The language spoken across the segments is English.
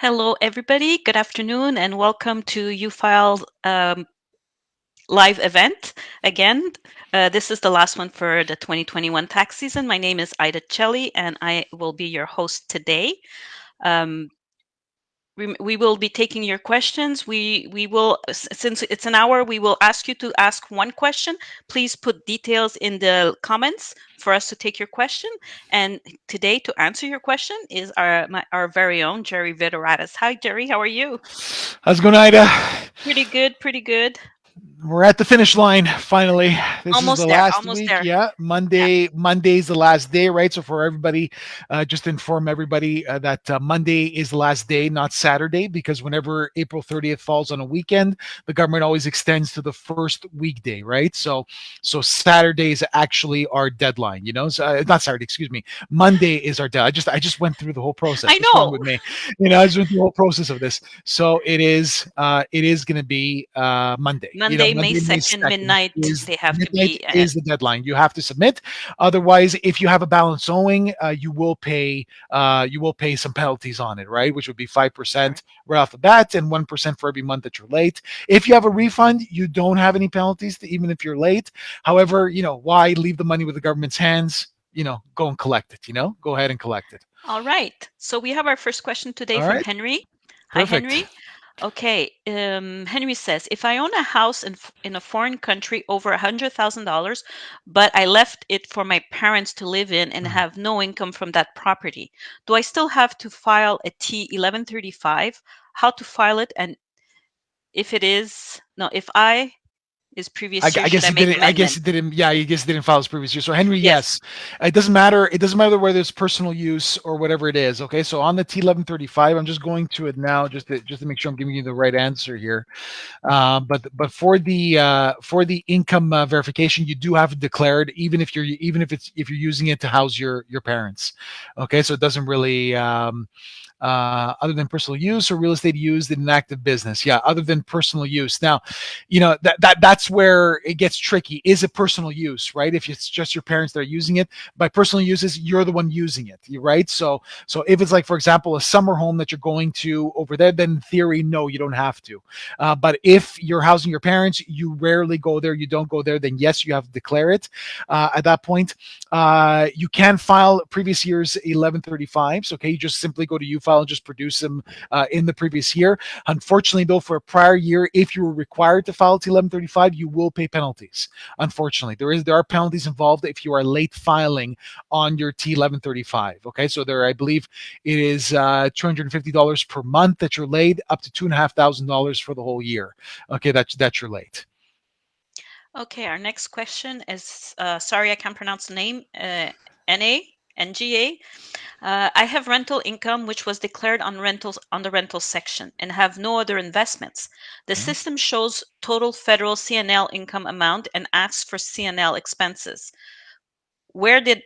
Hello, everybody. Good afternoon, and welcome to UFile live event again. This is the last one for the 2021 tax season. My name is Ida Celli, and I will be your host today. Um, we will be taking your questions. We will, since it's an hour, we will ask you to ask one question. Please put details in the comments for us to take your question. And today, to answer your question, is our very own Jerry Vidoratis. Hi, Jerry. How are you? How's it going, Ida? Pretty good. Pretty good. We're at the finish line finally. This is the Almost there. last Almost week. there. Yeah, Yeah. Monday's the last day, right? So for everybody, just inform everybody that Monday is the last day, not Saturday, because whenever April 30th falls on a weekend, the government always extends to the first weekday, right? So Saturday is actually our deadline. So, not Saturday, excuse me. Monday is our deadline. I just went through the whole process. I What's wrong know. with me? I just went through the whole process of this. So it is going to be Monday. Monday, May Monday, May 2nd, 2nd midnight, is they have to midnight be. is the deadline. You have to submit. Otherwise, if you have a balance owing, you will pay some penalties on it, right? Which would be 5% right off the bat and 1% for every month that you're late. If you have a refund, you don't have any penalties, even if you're late. However, why leave the money with the government's hands? Go and collect it. Go ahead and collect it. All right. So we have our first question today All from right. Henry. Hi, Perfect. Henry. Okay. Henry says, if I own a house in a foreign country over $100,000, but I left it for my parents to live in and have no income from that property, do I still have to file a T1135? How to file it? And if it is, no, if I is I, previous year, I should guess I he make didn't. I guess amendment? he didn't. Yeah, he just didn't file his previous year. So Henry, Yes. yes, it doesn't matter. It doesn't matter whether it's personal use or whatever it is. Okay, so on the T1135, I'm just going to it now, just to make sure I'm giving you the right answer here. But for the income verification, you do have to declare it, even if you're using it to house your parents. Okay, so it doesn't really. Other than personal use or real estate used in an active business. Yeah, other than personal use. Now, that's where it gets tricky. Is it personal use, right? If it's just your parents that are using it, by personal uses, you're the one using it, right? So if it's like, for example, a summer home that you're going to over there, then in theory, no, you don't have to. But if you're housing your parents, you rarely go there, you don't go there, then yes, you have to declare it. At that point, you can file previous year's 1135s. Okay, you just simply go to UFile and just produce them in the previous year. Unfortunately, though, for a prior year, if you were required to file T1135, you will pay penalties. Unfortunately, there are penalties involved if you are late filing on your T1135. Okay, so I believe it is $250 per month that you're late, up to $2,500 for the whole year. Okay, that you're late. Okay, our next question is sorry, I can't pronounce the name. NA. I have rental income which was declared on rentals on the rental section and have no other investments. The Okay. system shows total federal CNL income amount and asks for CNL expenses. Where did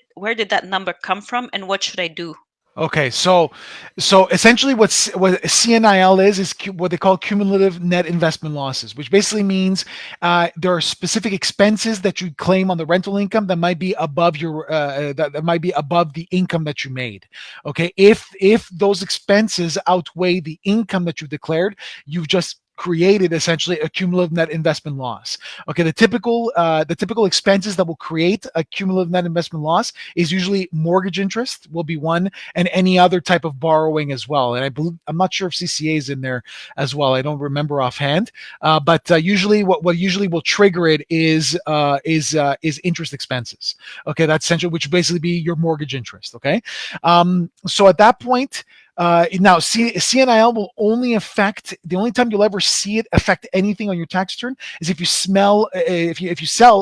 that number come from and what should I do? Okay, so essentially, what CNIL is what they call cumulative net investment losses, which basically means there are specific expenses that you claim on the rental income that might be above that might be above the income that you made. Okay, if those expenses outweigh the income that you declared, you've just created essentially a cumulative net investment loss. Okay, the typical expenses that will create a cumulative net investment loss is usually mortgage interest will be one, and any other type of borrowing as well. And I'm not sure if CCA is in there as well. I don't remember offhand. But usually, what usually will trigger it is interest expenses. Okay, that's essential, which basically be your mortgage interest. Okay, so at that point. Now, CNIL will only affect the only time you'll ever see it affect anything on your tax return is if you sell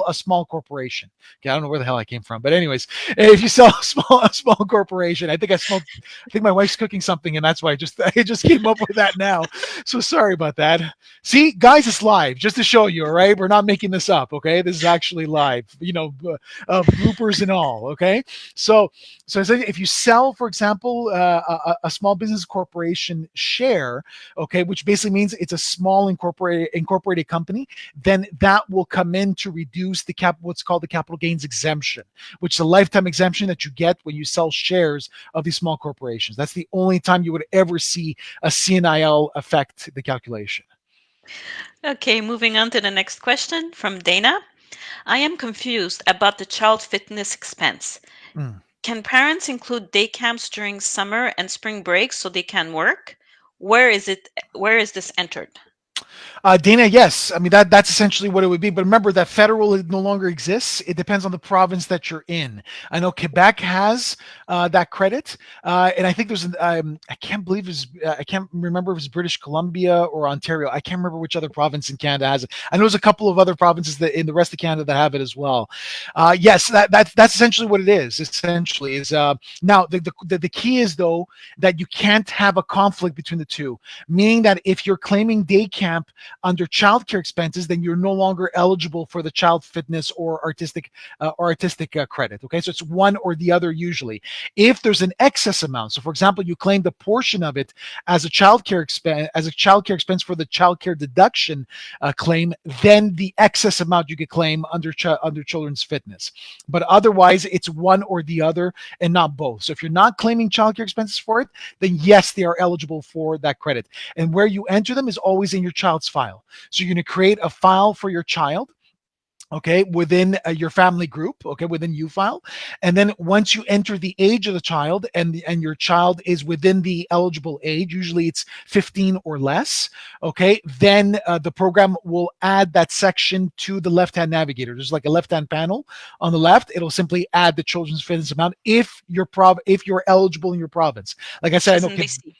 a small corporation. Okay, I don't know where the hell I came from, but anyways, if you sell a small corporation, I think my wife's cooking something, and that's why I just came up with that now. So sorry about that. See, guys, it's live, just to show you. All right, we're not making this up. Okay, this is actually live. Bloopers and all. Okay, so essentially, if you sell, for example, a small small business corporation share, okay, which basically means it's a small incorporated company, then that will come in to reduce what's called the capital gains exemption, which is a lifetime exemption that you get when you sell shares of these small corporations. That's the only time you would ever see a CNIL affect the calculation. Okay, moving on to the next question from Dana. I am confused about the child fitness expense. Mm. Can parents include day camps during summer and spring breaks so they can work? Where is it? Where is this entered? Dana, yes. I mean that's essentially what it would be. But remember that federal no longer exists. It depends on the province that you're in. I know Quebec has that credit, and I think there's I can't believe it's I can't remember if it's British Columbia or Ontario. I can't remember which other province in Canada has it. I know there's a couple of other provinces that in the rest of Canada that have it as well. Yes, that's essentially what it is. Essentially, is now the key is though that you can't have a conflict between the two, meaning that if you're claiming day camp under childcare expenses, then you're no longer eligible for the child fitness or artistic credit. Okay, so it's one or the other usually. If there's an excess amount, so for example, you claimed a portion of it as a childcare expense for the childcare deduction claim, then the excess amount you could claim under children's fitness. But otherwise, it's one or the other and not both. So if you're not claiming childcare expenses for it, then yes, they are eligible for that credit. And where you enter them is always in your child's file. So you're going to create a file for your child, okay, within your family group, okay, within UFile. And then once you enter the age of the child and your child is within the eligible age, usually it's 15 or less, okay, then the program will add that section to the left-hand navigator. There's like a left-hand panel on the left. It'll simply add the children's fitness amount if you're eligible in your province. Like I Which said, I is know in BC.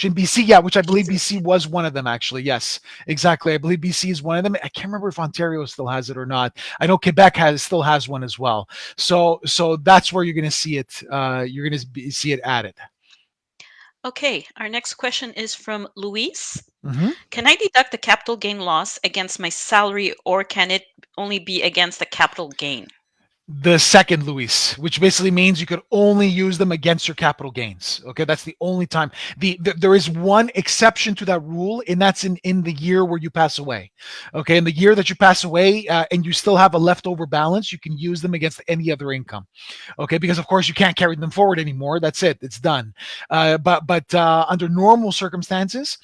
in BC, yeah, which I Which believe is in BC BC. was one of them, actually. Yes, exactly. I believe BC is one of them. I can't remember if Ontario still has it or not. I know Quebec still has one as well. So that's where you're going to see it. You're going to see it added. Okay, our next question is from Luis. Mhm. Can I deduct the capital gain loss against my salary, or can it only be against the capital gain? The second, Luis, which basically means you could only use them against your capital gains. Okay, that's the only time. There is one exception to that rule, and that's in the year where you pass away. Okay, in the year that you pass away, and you still have a leftover balance, you can use them against any other income. Okay, because of course you can't carry them forward anymore. That's it. It's done. But under normal circumstances,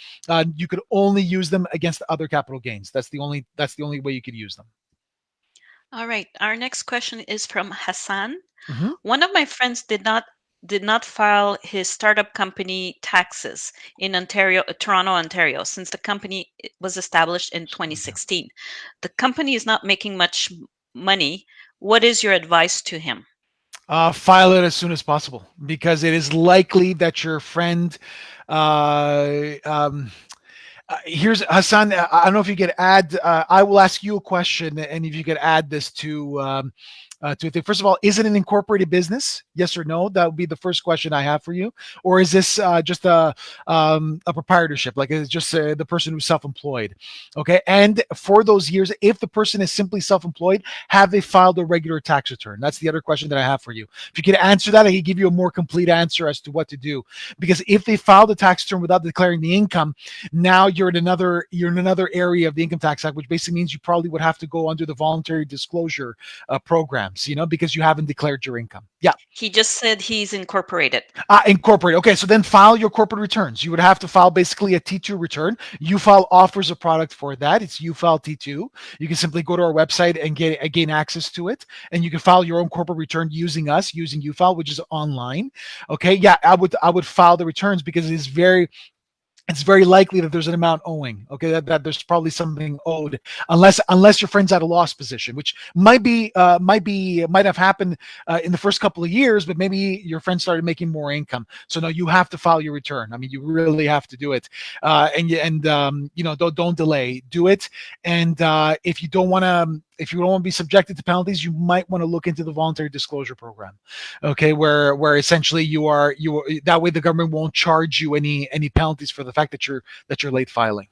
you could only use them against other capital gains. That's the only way you could use them. All right, our next question is from Hassan. Mhm. One of my friends did not file his startup company taxes in Ontario, Toronto, Ontario, since the company was established in 2016. The company is not making much money. What is your advice to him? File it as soon as possible because it is likely that your friend uh, um, here's Hassan. I don't know if you could add. I will ask you a question, and if you could add this to it. First of all, is it an incorporated business? Yes or no? That would be the first question I have for you. Or is this just a proprietorship? Like it's just the person who's self-employed? Okay. And for those years, if the person is simply self-employed, have they filed a regular tax return? That's the other question that I have for you. If you could answer that, I can give you a more complete answer as to what to do. Because if they filed a tax return without declaring the income, now you're in another area of the income tax act, which basically means you probably would have to go under the voluntary disclosure programs, because you haven't declared your income. Yeah. He just said he's incorporated. Incorporate. Okay, so then file your corporate returns. You would have to file basically a T2 return. UFile offers a product for that. It's UFile T2. You can simply go to our website and gain access to it, and you can file your own corporate return using us, using UFile, which is online. Okay, yeah, I would file the returns because it's very likely that there's an amount owing. Okay, that there's probably something owed, unless your friend's at a loss position, which might have happened in the first couple of years, but maybe your friend started making more income. So no, you have to file your return. I mean, you really have to do it, and don't delay. Do it, and if you don't want to be subjected to penalties, you might want to look into the voluntary disclosure program. Okay, where essentially you are that way the government won't charge you any penalties for the fact that you're late filing.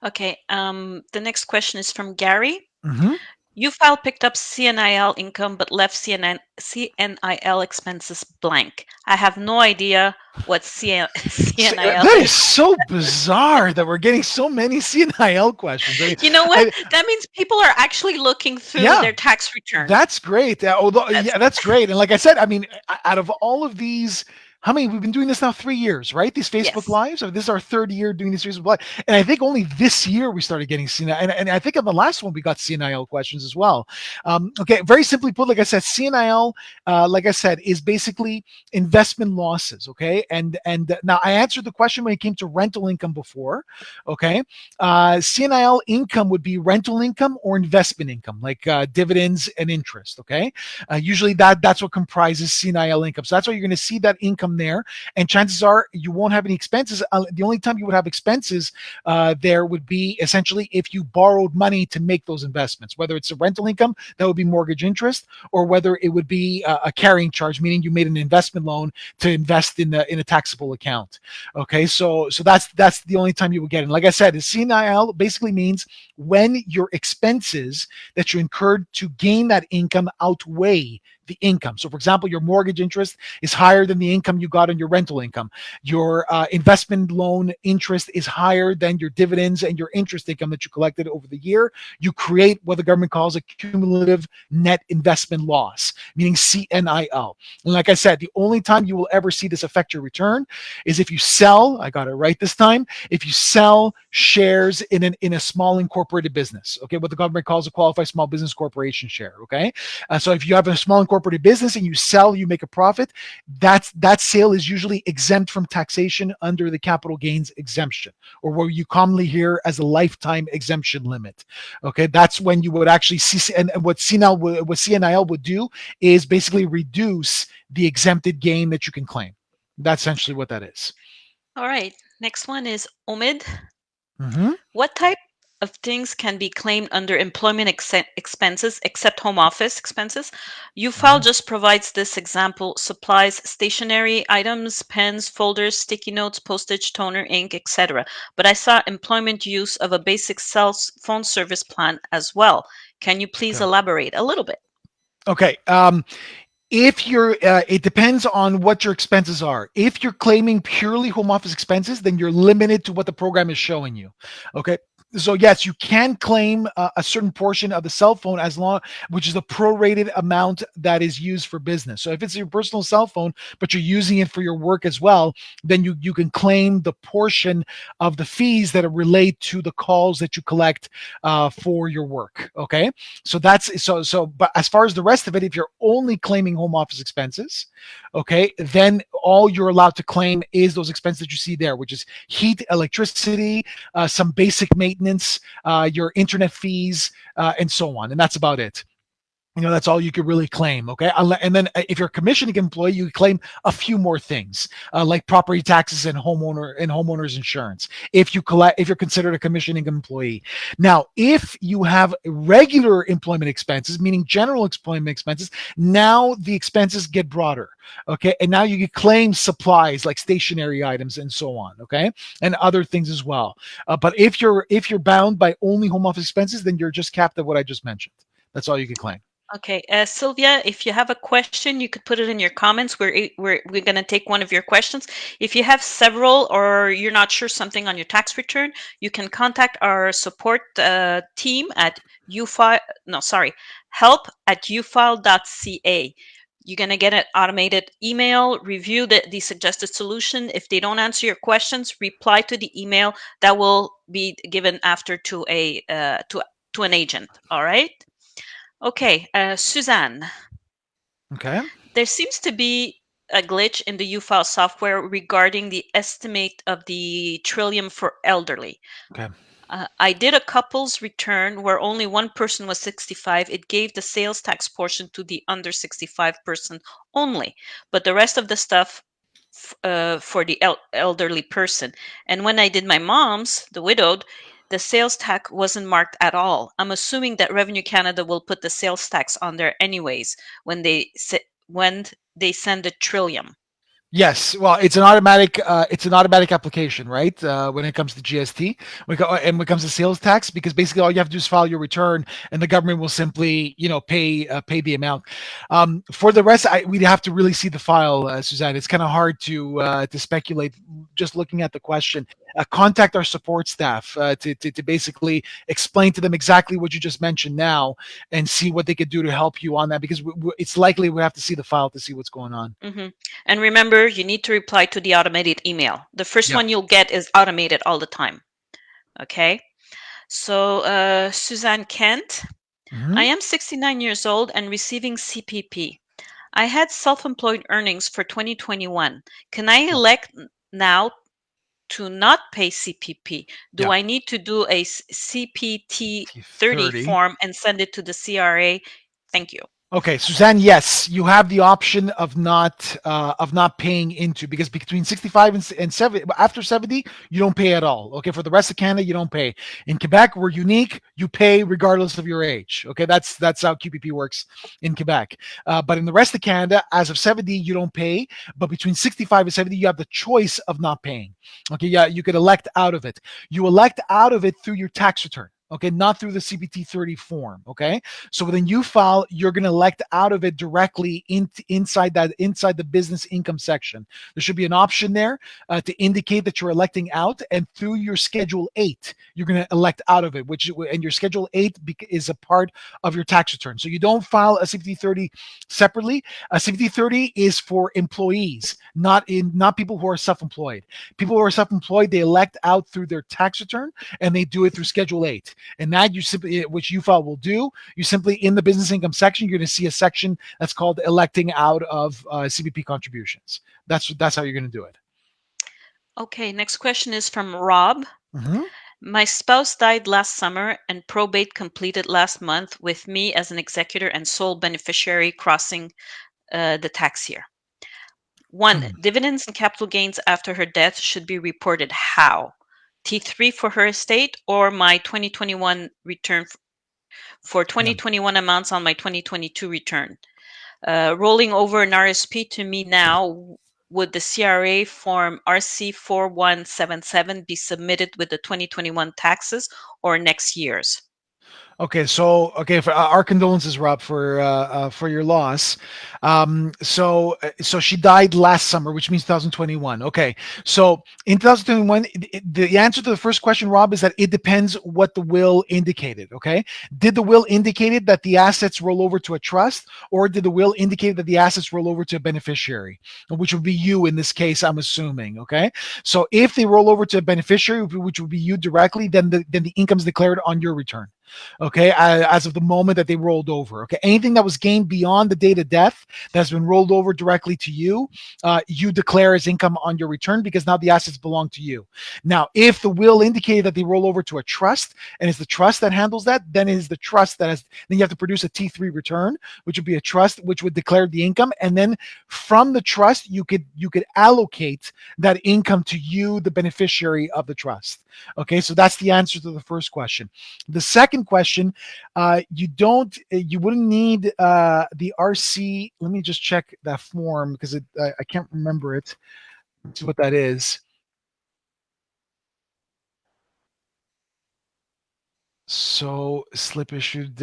Okay. The next question is from Gary. Mhm. UFile picked up CNIL income but left CNIL expenses blank. I have no idea what CNIL That is is. so bizarre that we're getting so many CNIL questions. I mean, You know what? I, That means people are actually looking through yeah, their tax return. that's great. Although, That's yeah, that's great. And like I said, I mean, out of all of these, how many we've been doing this now 3 years, right? These Facebook yes. Lives. This is our third year doing these Facebook Live, and I think only this year we started getting CNIL. And I think on the last one we got CNIL questions as well. Okay, very simply put, like I said, CNIL, like I said, is basically investment losses. Okay, and now I answered the question when it came to rental income before. Okay, CNIL income would be rental income or investment income, like dividends and interest. Okay, usually that's what comprises CNIL income. So that's why you're going to see that income there, and chances are you won't have any expenses. The only time you would have expenses there would be essentially if you borrowed money to make those investments, whether it's a rental income that would be mortgage interest, or whether it would be a carrying charge, meaning you made an investment loan to invest in a taxable account. Okay, so that's the only time you will get it. And like I said, CNIL basically means when your expenses that you incurred to gain that income outweigh the income. So, for example, your mortgage interest is higher than the income you got on your rental income. Your investment loan interest is higher than your dividends and your interest income that you collected over the year. You create what the government calls a cumulative net investment loss, meaning CNIL. And like I said, the only time you will ever see this affect your return is if you sell. I got it right this time. If you sell shares in a small incorporated business, okay, what the government calls a qualified small business corporation share. Okay, so if you have a small incorporated business and you sell, you make a profit. That sale is usually exempt from taxation under the capital gains exemption, or what you commonly hear as a lifetime exemption limit. Okay, that's when you would actually see, and what CNIL would do is basically reduce the exempted gain that you can claim. That's essentially what that is. All right. Next one is Omid. Mm-hmm. What type of things can be claimed under employment expenses except home office expenses? UFile Mm-hmm. just provides this example: supplies, stationery items, pens, folders, sticky notes, postage, toner, ink, etc. But I saw employment use of a basic cell phone service plan as well. Can you please Okay. elaborate a little bit? Okay. If you're it depends on what your expenses are. If you're claiming purely home office expenses, then you're limited to what the program is showing you. Okay, so yes, you can claim a certain portion of the cell phone, as long which is the prorated amount that is used for business. So if it's your personal cell phone but you're using it for your work as well, then you can claim the portion of the fees that are related to the calls that you collect for your work. Okay, so but as far as the rest of it, if you're only claiming home office expenses, okay, then all you're allowed to claim is those expenses that you see there, which is heat, electricity, some basic maintenance, your internet fees, and so on. And that's about it. That's all you could really claim. Okay, and then if you're a commissioning employee, you claim a few more things, like property taxes and homeowners insurance, if you're considered a commissioning employee. Now, if you have regular employment expenses, meaning general employment expenses, now the expenses get broader. Okay, and now you can claim supplies like stationary items and so on. Okay, and other things as well. But if you're bound by only home office expenses, then you're just capped at what I just mentioned. That's all you can claim. Okay, Sylvia, if you have a question, you could put it in your comments. We're going to take one of your questions. If you have several or you're not sure something on your tax return, you can contact our support team at ufile. No, sorry, help@ufile.ca. You're going to get an automated email, review the suggested solution. If they don't answer your questions, reply to the email that will be given after to to an agent. All right. Okay, Suzanne, Okay. there seems to be a glitch in the UFile software regarding the estimate of the trillium for elderly. Okay. I did a couple's return where only one person was 65. It gave the sales tax portion to the under 65 person only, but the rest of the stuff for the elderly person. And when I did my mom's, the widowed, the sales tax wasn't marked at all. I'm assuming that Revenue Canada will put the sales tax on there anyways when they send the trillium. Yes, well, it's an automatic application, right? When it comes to GST, when it comes to sales tax, because basically all you have to do is file your return, and the government will simply, pay the amount. For the rest, we'd have to really see the file, Suzanne. It's kind of hard to speculate just looking at the question. Contact our support staff to basically explain to them exactly what you just mentioned now, and see what they could do to help you on that, because it's likely we have to see the file to see what's going on. Hmm. And remember, you need to reply to the automated email. The first Yep. one you'll get is automated all the time. Okay. So, Suzanne Kent, I Hmm. am 69 years old and receiving CPP. I had self employed earnings for 2021. Can I Yeah. elect now to not pay CPP? Do Yeah. I need to do a CPT 30 T30. form and send it to the CRA? Thank you. Okay, Suzanne, yes, you have the option of not paying into, because between 65 and 70, after 70, you don't pay at all. Okay, for the rest of Canada, you don't pay. In Quebec, we're unique. You pay regardless of your age. Okay, that's how QPP works in Quebec. But in the rest of Canada, as of 70, you don't pay. But between 65 and 70, you have the choice of not paying. Okay, yeah, you could elect out of it. You elect out of it through your tax return. Okay, not through the CPT 30 form. Okay, so when you file, you're going to elect out of it directly inside the business income section. There should be an option there to indicate that you're electing out, and through your Schedule 8, you're going to elect out of it. And your Schedule 8 is a part of your tax return. So you don't file a CPT 30 separately. A CPT 30 is for employees, not people who are self-employed. People who are self-employed, they elect out through their tax return, and they do it through Schedule 8. And that you simply, which you file will do, you simply, in the business income section, you're going to see a section that's called electing out of CPP contributions. That's how you're going to do it. Okay, next question is from Rob. Mm-hmm. My spouse died last summer and probate completed last month with me as an executor and sole beneficiary crossing the tax year. One, Mm. dividends and capital gains after her death should be reported how? T3 for her estate or my 2021 return for Yeah. 2021 amounts on my 2022 return? Rolling over an RSP to me now, would the CRA form RC4177 be submitted with the 2021 taxes or next year's? Okay, for our condolences, Rob, for your loss. So she died last summer, which means 2021. Okay, so in 2021, the answer to the first question, Rob, is that it depends what the will indicated. Okay, did the will indicated that the assets roll over to a trust, or did the will indicate that the assets roll over to a beneficiary, which would be you in this case, I'm assuming. Okay, so if they roll over to a beneficiary, which would be you directly, then the income is declared on your return. Okay, as of the moment that they rolled over. Okay, anything that was gained beyond the date of death that's been rolled over directly to you, you declare as income on your return, because now the assets belong to you. Now, if the will indicated that they roll over to a trust, and it's the trust that handles that, then it is the trust that has, then you have to produce a T3 return, which would be a trust which would declare the income, and then from the trust you could allocate that income to you, the beneficiary of the trust. Okay, so that's the answer to the first question. The second question, you wouldn't need the RC. Let me just check that form, because I can't remember it. Let's see what that is. So slip issued.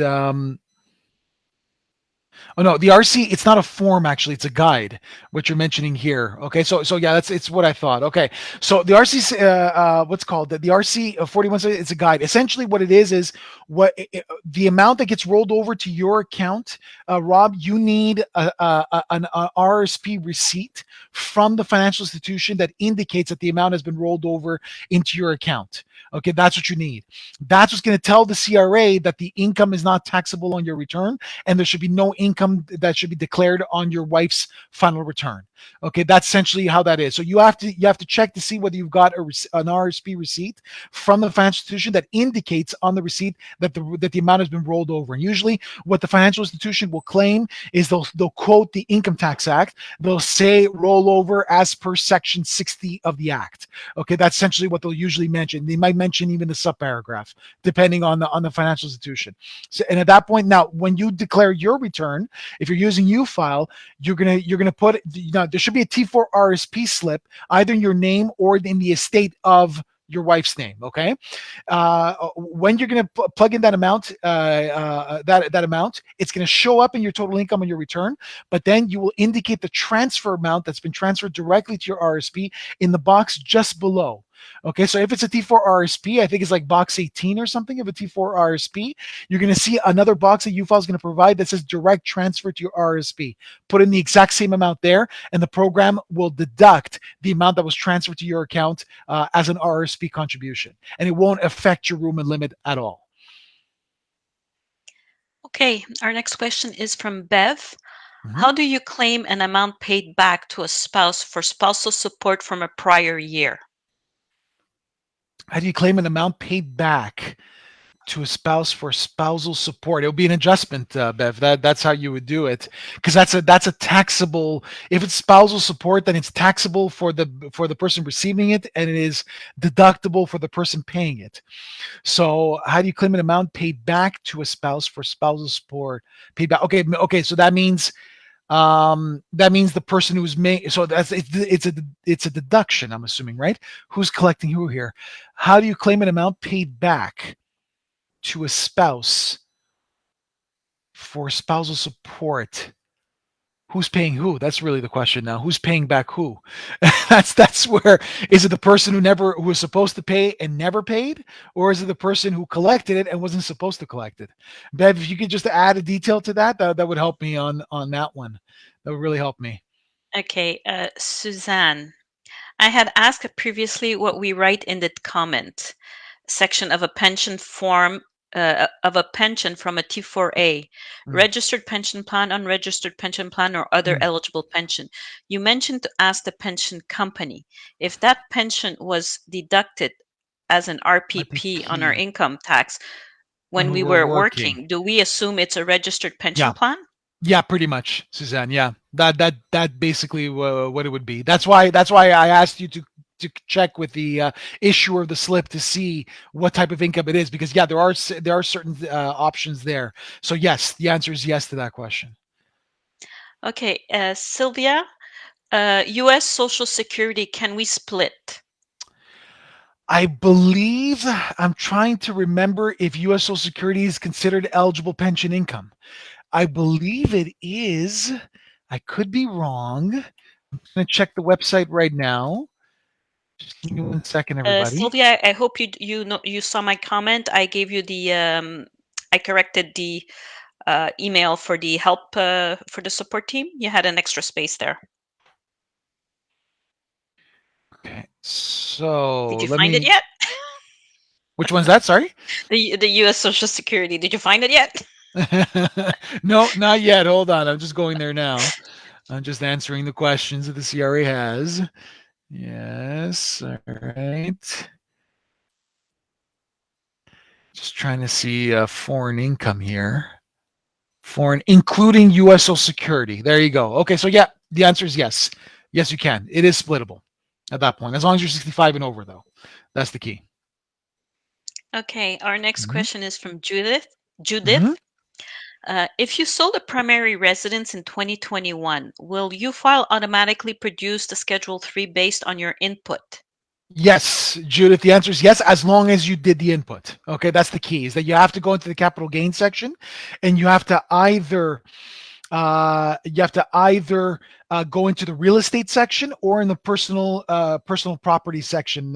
Oh no, the RC, it's not a form actually, it's a guide, what you're mentioning here. Okay, so yeah, it's what I thought. Okay, so the RC, what's called the RC 41, it's a guide. Essentially, what it is the amount that gets rolled over to your account, Rob. You need an RSP receipt from the financial institution that indicates that the amount has been rolled over into your account. Okay, that's what you need. That's what's going to tell the CRA that the income is not taxable on your return, and there should be no income that should be declared on your wife's final return. Okay, that's essentially how that is. So you have to check to see whether you've got an RSP receipt from the financial institution that indicates on the receipt that the amount has been rolled over. And usually, what the financial institution will claim is they'll quote the Income Tax Act. They'll say rollover as per Section 60 of the Act. Okay, that's essentially what they'll usually mention. They might mention even the subparagraph, depending on the financial institution. So, and at that point, now when you declare your return, return, if you're using UFile, you're gonna put, there should be a T4 RSP slip either in your name or in the estate of your wife's name. Okay, when you're going to plug in that amount, that amount, it's going to show up in your total income on your return. But then you will indicate the transfer amount that's been transferred directly to your RSP in the box just below. Okay, so if it's a T4 RSP, I think it's like box 18 or something of a T4 RSP, you're going to see another box that UFile is going to provide that says direct transfer to your RSP. Put in the exact same amount there, and the program will deduct the amount that was transferred to your account as an RSP contribution, and it won't affect your room and limit at all. Okay, our next question is from Bev. Mhm. How do you claim an amount paid back to a spouse for spousal support from a prior year? How do you claim an amount paid back to a spouse for spousal support? It would be an adjustment, Bev. That's how you would do it, because that's a taxable. If it's spousal support, then it's taxable for the person receiving it, and it is deductible for the person paying it. So how do you claim an amount paid back to a spouse for spousal support? Paid back. Okay. So that means the person who's made, so it's a deduction, I'm assuming, right? Who's collecting who here? How do you claim an amount paid back to a spouse for spousal support? Who's paying who? That's really the question now. Who's paying back who? That's where, is it the person who was supposed to pay and never paid, or is it the person who collected it and wasn't supposed to collect it? Bev, if you could just add a detail to that would help me on that one. That would really help me. Okay, Suzanne. I had asked previously what we write in the comment section of a pension form of a pension from a T4A, Mm, registered pension plan, unregistered pension plan, or other mm. eligible pension. You mentioned to ask the pension company if that pension was deducted as an I think RPP on our key income tax when when we we were were working. working. Do we assume it's a registered pension Yeah, plan? yeah, pretty much, Suzanne. Yeah, that basically what it would be. That's why I asked you to check with the issuer of the slip to see what type of income it is, because yeah, there are certain options there. So yes, the answer is yes to that question. Okay, Sylvia, US Social Security, can we split? I believe, I'm trying to remember if U.S. Social Security is considered eligible pension income. I believe it is. I could be wrong. I'm going to check the website right now. Just give me 1 second, everybody. Sylvia, I hope you saw my comment. I gave you the I corrected the email for the help for the support team. You had an extra space there. Okay, Did so you let find it me. yet? Which one's that? Sorry. The U.S. Social Security. Did you find it yet? No, not yet. Hold on. I'm just going there now. I'm just answering the questions that the CRA has. Yes. All right. Just trying to see foreign income here. Foreign, including U.S. Social Security. There you go. Okay, so yeah, the answer is yes. Yes, you can. It is splittable at that point, as long as you're 65 and over, though. That's the key. Okay, our next Mm-hmm. question is from Judith. Mm-hmm. Judith, if you sold a primary residence in 2021, will you file automatically produce the Schedule 3 based on your input? Yes, Judith, the answer is yes, as long as you did the input. Okay, that's the key, is that you have to go into the capital gain section, and you have to either go into the real estate section or in the personal property section,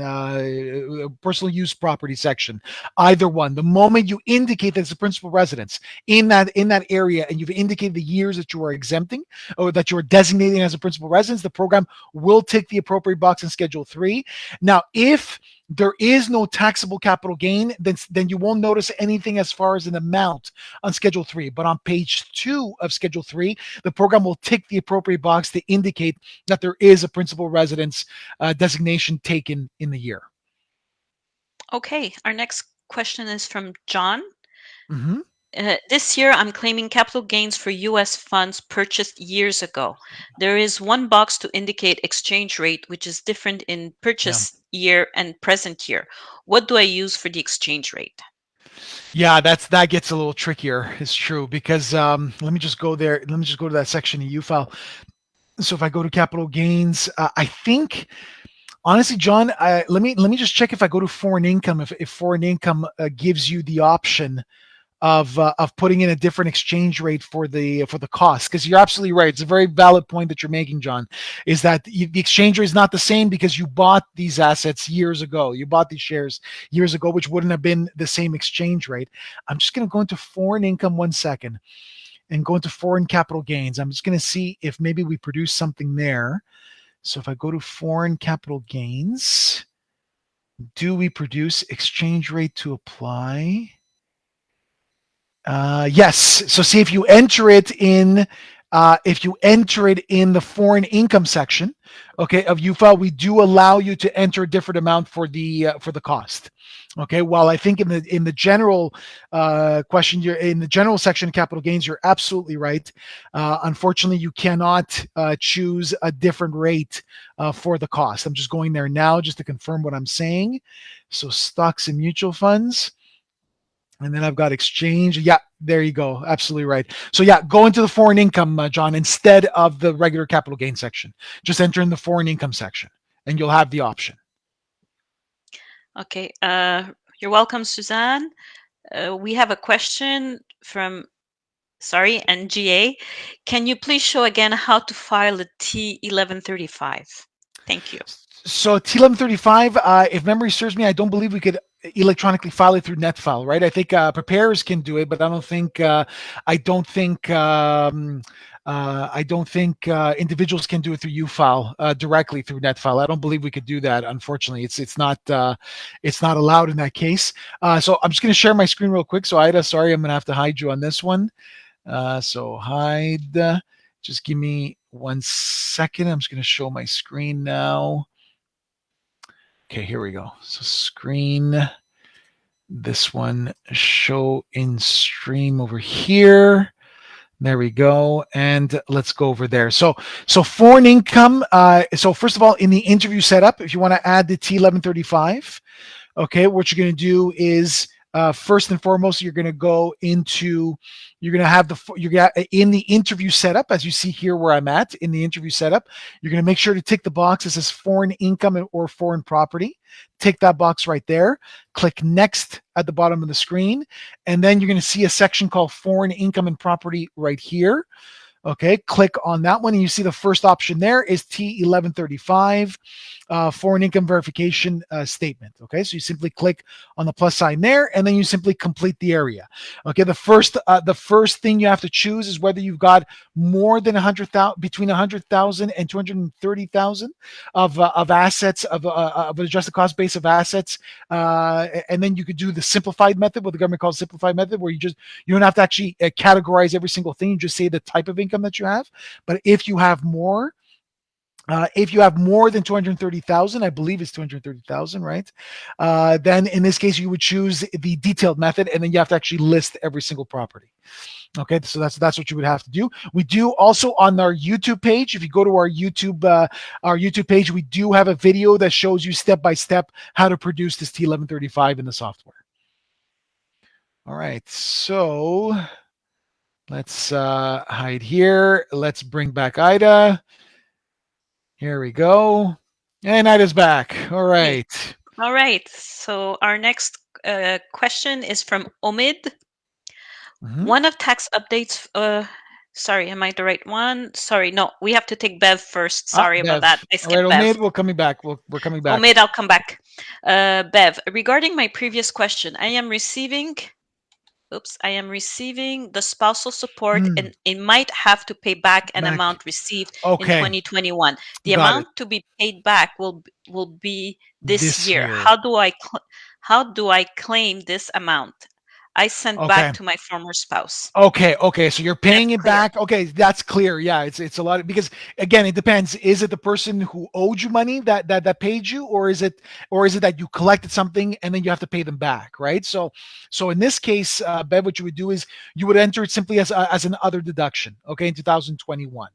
personal use property section. Either one. The moment you indicate that it's a principal residence in that area, and you've indicated the years that you are exempting or that you are designating as a principal residence, the program will tick the appropriate box in Schedule 3. Now, if there is no taxable capital gain, then you won't notice anything as far as an amount on Schedule 3. But on page 2 of Schedule 3, the program will tick the appropriate box to indicate that there is a principal residence designation taken in the year. Okay, our next question is from John. Mm-hmm. This year, I'm claiming capital gains for US funds purchased years ago. There is one box to indicate exchange rate, which is different in Yeah. purchase year and present year. What do I use for the exchange rate? Yeah, that gets a little trickier. It's true because let me just go there. Let me just go to that section of U file. So if I go to capital gains, I think honestly, John, let me just check if I go to foreign income. If foreign income gives you the option of putting in a different exchange rate for the cost, because you're absolutely right. It's a very valid point that you're making, John. Is that the exchange rate is not the same because you bought these assets years ago. You bought these shares years ago, which wouldn't have been the same exchange rate. I'm just going to go into foreign income 1 second and go into foreign capital gains. I'm just going to see if maybe we produce something there. So if I go to foreign capital gains, do we produce exchange rate to apply? Yes. So see if you enter it in the foreign income section, okay, of UFile, we do allow you to enter a different amount for the cost. Okay. While I think in the general question, you're in the general section of capital gains, you're absolutely right. Unfortunately, you cannot choose a different rate for the cost. I'm just going there now just to confirm what I'm saying. So stocks and mutual funds. And then I've got exchange. Yeah, there you go. Absolutely right. So yeah, go into the foreign income, John, instead of the regular capital gain section. Just enter in the foreign income section, and you'll have the option. Okay. You're welcome, Suzanne. We have a question from, sorry, NGA. Can you please show again how to file a T1135? Thank you. So T1135, if memory serves me, I don't believe we could electronically file it through NetFile, right? I think preparers can do it, but I don't think individuals can do it through UFile directly through NetFile. I don't believe we could do that. Unfortunately, it's not allowed in that case. So I'm just going to share my screen real quick. So Ida, sorry, I'm going to have to hide you on this one. So hide. Just give me 1 second. I'm just going to show my screen now. Okay, here we go. So screen, this one, show in stream over here. There we go. And let's go over there. So foreign income. So first of all, in the interview setup, if you want to add the T1135, okay, what you're going to do is first and foremost, you're going to go into, you're going to have in the interview setup, as you see here where I'm at in the interview setup, you're going to make sure to tick the box that says foreign income or foreign property. Tick that box right there. Click next at the bottom of the screen. And then you're going to see a section called foreign income and property right here. Okay, click on that one and you see the first option there is T1135 foreign income verification statement. Okay, so you simply click on the plus sign there and then you simply complete the area. Okay, the first thing you have to choose is whether you've got more than 100,000, between 100,000 and 230,000 of assets of an adjusted cost base of assets, and then you could do the simplified method, what the government calls simplified method, where you don't have to actually categorize every single thing. You just say the type of income that you have. But if you have more, than 230,000, I believe it's 230,000, right? Then in this case, you would choose the detailed method, and then you have to actually list every single property. Okay, so that's what you would have to do. We do also on our YouTube page. If you go to our YouTube page, we do have a video that shows you step by step how to produce this T1135 in the software. All right, so let's hide here. Let's bring back Ida. Here we go. And Ida's back. All Hey. right. All right. So our next question is from Omid. Mm-hmm. One of tax updates. Sorry, am I the right one? Sorry, no, we have to take Bev first. Sorry about that. Bev. I All right, skipped Bev. Omid, we're coming back. We're coming back. Omid, I'll come back. Bev, regarding my previous question, I am receiving the spousal support Hmm. and it might have to pay back an Back. amount received in Okay, 2021. The got it. amount to be paid back will be this This year. year. How do I claim this amount? I sent Okay. back to my former spouse. Okay. So you're That's paying it clear. back. Okay, that's clear. Yeah, it's a lot because again, it depends. Is it the person who owed you money that paid you, or is it that you collected something and then you have to pay them back, right? So in this case, Bev, what you would do is you would enter it simply as an other deduction. Okay, in 2021.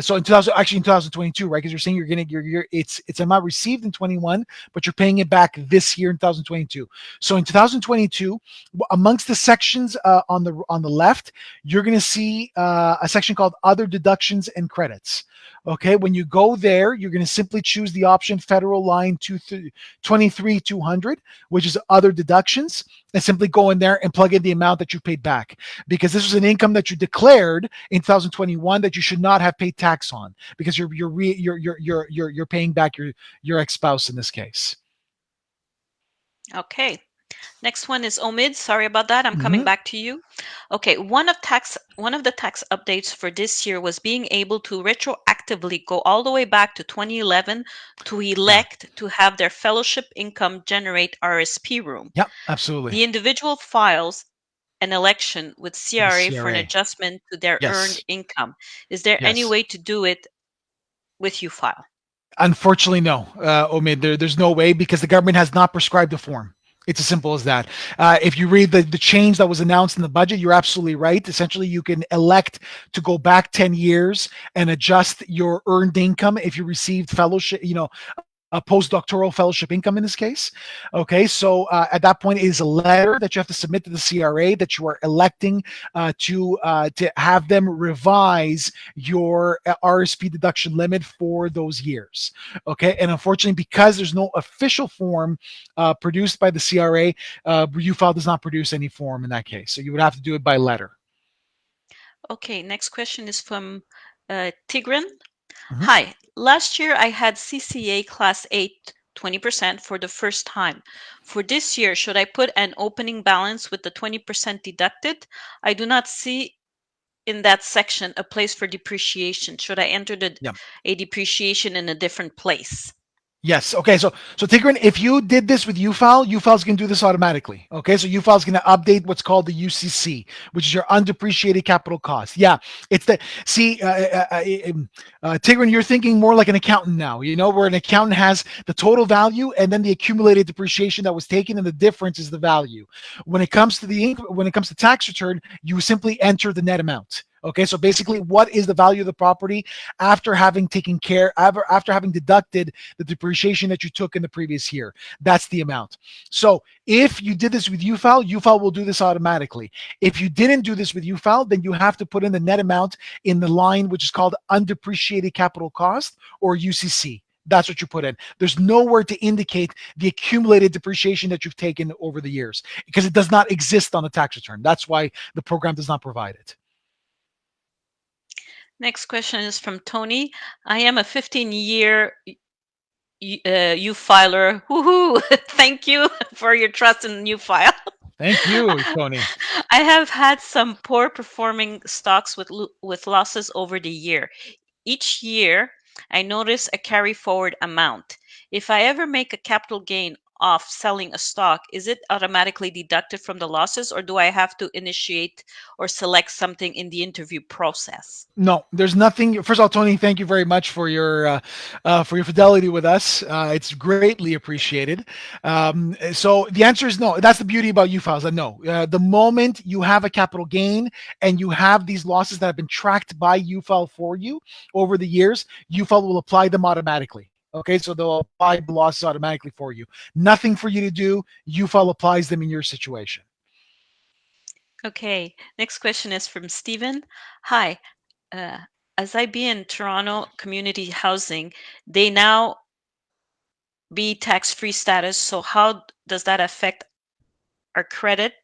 So in 2000, actually in 2022, right? Because you're saying it's amount received in 21, but you're paying it back this year in 2022. So in 2022, amongst the sections on the left, you're going to see a section called Other Deductions and Credits. Okay, when you go there, you're going to simply choose the option Federal Line 23200, which is Other Deductions, and simply go in there and plug in the amount that you paid back, because this was an income that you declared in 2021 that you should not have paid tax on, because you're paying back your ex-spouse in this case. Okay. Next one is Omid. Sorry about that. I'm coming Mm-hmm. back to you. Okay, one of the tax updates for this year was being able to retroactively go all the way back to 2011 to Yeah. elect to have their fellowship income generate RSP room. Yep. Absolutely. The individual files an election with With the CRA for an CRA. adjustment to their earned Yes. income. Is there any Yes. way to do it with UFile? Unfortunately, no, Omid. There's no way, because the government has not prescribed a form. It's as simple as that. If you read the change that was announced in the budget, you're absolutely right. Essentially, you can elect to go back 10 years and adjust your earned income if you received fellowship, a postdoctoral fellowship income in this case. Okay, so at that point, it is a letter that you have to submit to the CRA that you are electing to have them revise your RSP deduction limit for those years. Okay, and unfortunately, because there's no official form produced by the CRA, UFile does not produce any form in that case. So you would have to do it by letter. Okay, next question is from Tigran. Mhm. Hi, last year I had CCA Class 8 20% for the first time. For this year, should I put an opening balance with the 20% deducted? I do not see in that section a place for depreciation. Should I enter Yeah. a depreciation in a different place? Yes. Okay. So Tigran, if you did this with UFile, UFile's going to do this automatically. Okay. So UFile's going to update what's called the UCC, which is your undepreciated capital cost. Yeah. It's the see, Tigran, you're thinking more like an accountant now. Where an accountant has the total value and then the accumulated depreciation that was taken, and the difference is the value. When it comes to tax return, you simply enter the net amount. Okay, so basically, what is the value of the property after having taken care, after having deducted the depreciation that you took in the previous year? That's the amount. So if you did this with UFile, UFile will do this automatically. If you didn't do this with UFile, then you have to put in the net amount in the line which is called undepreciated capital cost, or UCC. That's what you put in. There's nowhere to indicate the accumulated depreciation that you've taken over the years, because it does not exist on the tax return. That's why the program does not provide it. Next question is from Tony. I am a 15-year U-filer. Woohoo! Thank you for your trust in U-file. Thank you, Tony. I have had some poor performing stocks with losses over the year. Each year, I notice a carry forward amount. If I ever make a capital gain off selling a stock, is it automatically deducted from the losses, or do I have to initiate or select something in the interview process? No, there's nothing. First of all, Tony, thank you very much for your fidelity with us. It's greatly appreciated. So the answer is no. That's the beauty about UFiles. No, the moment you have a capital gain and you have these losses that have been tracked by UFile for you over the years, UFile will apply them automatically. Okay, so they'll apply the losses automatically for you. Nothing for you to do. UFile applies them in your situation. Okay, next question is from Stephen. Hi, uh, as I be in Toronto community housing, they now be tax-free status. So how does that affect our credit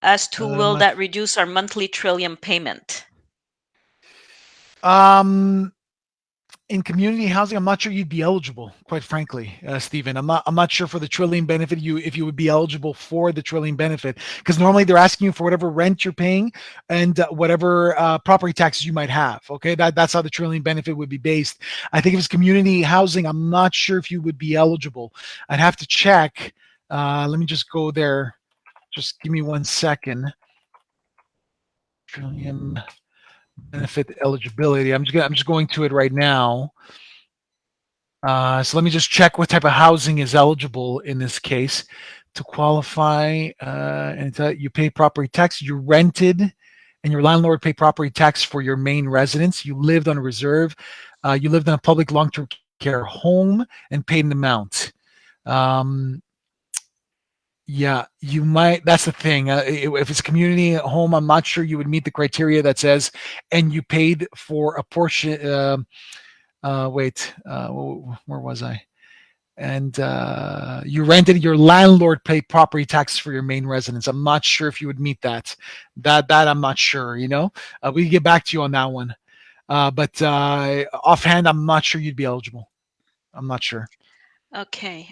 as to will Uh, that reduce our monthly trillium payment? um, in community housing, I'm not sure you'd be eligible, quite frankly, Stephen. I'm not sure for the trillion benefit, if you would be eligible for the trillion benefit, because normally they're asking you for whatever rent you're paying and whatever property taxes you might have. Okay, that's how the trillion benefit would be based. I think if it's community housing, I'm not sure if you would be eligible. I'd have to check. Let me just go there. Just give me 1 second. Trillion benefit eligibility. I'm just going to it right now. So let me just check what type of housing is eligible in this case to qualify. And you pay property tax. You rented. and your landlord paid property tax for your main residence. You lived on a reserve. You lived in a public long-term care home and paid an amount. Um, yeah, you might. That's the thing. If it's a community home, I'm not sure you would meet the criteria that says, and you paid for a portion. Wait, where was I? And you rented, your landlord paid property tax for your main residence. I'm not sure if you would meet that. That I'm not sure. We can get back to you on that one. But offhand, I'm not sure you'd be eligible. I'm not sure. Okay.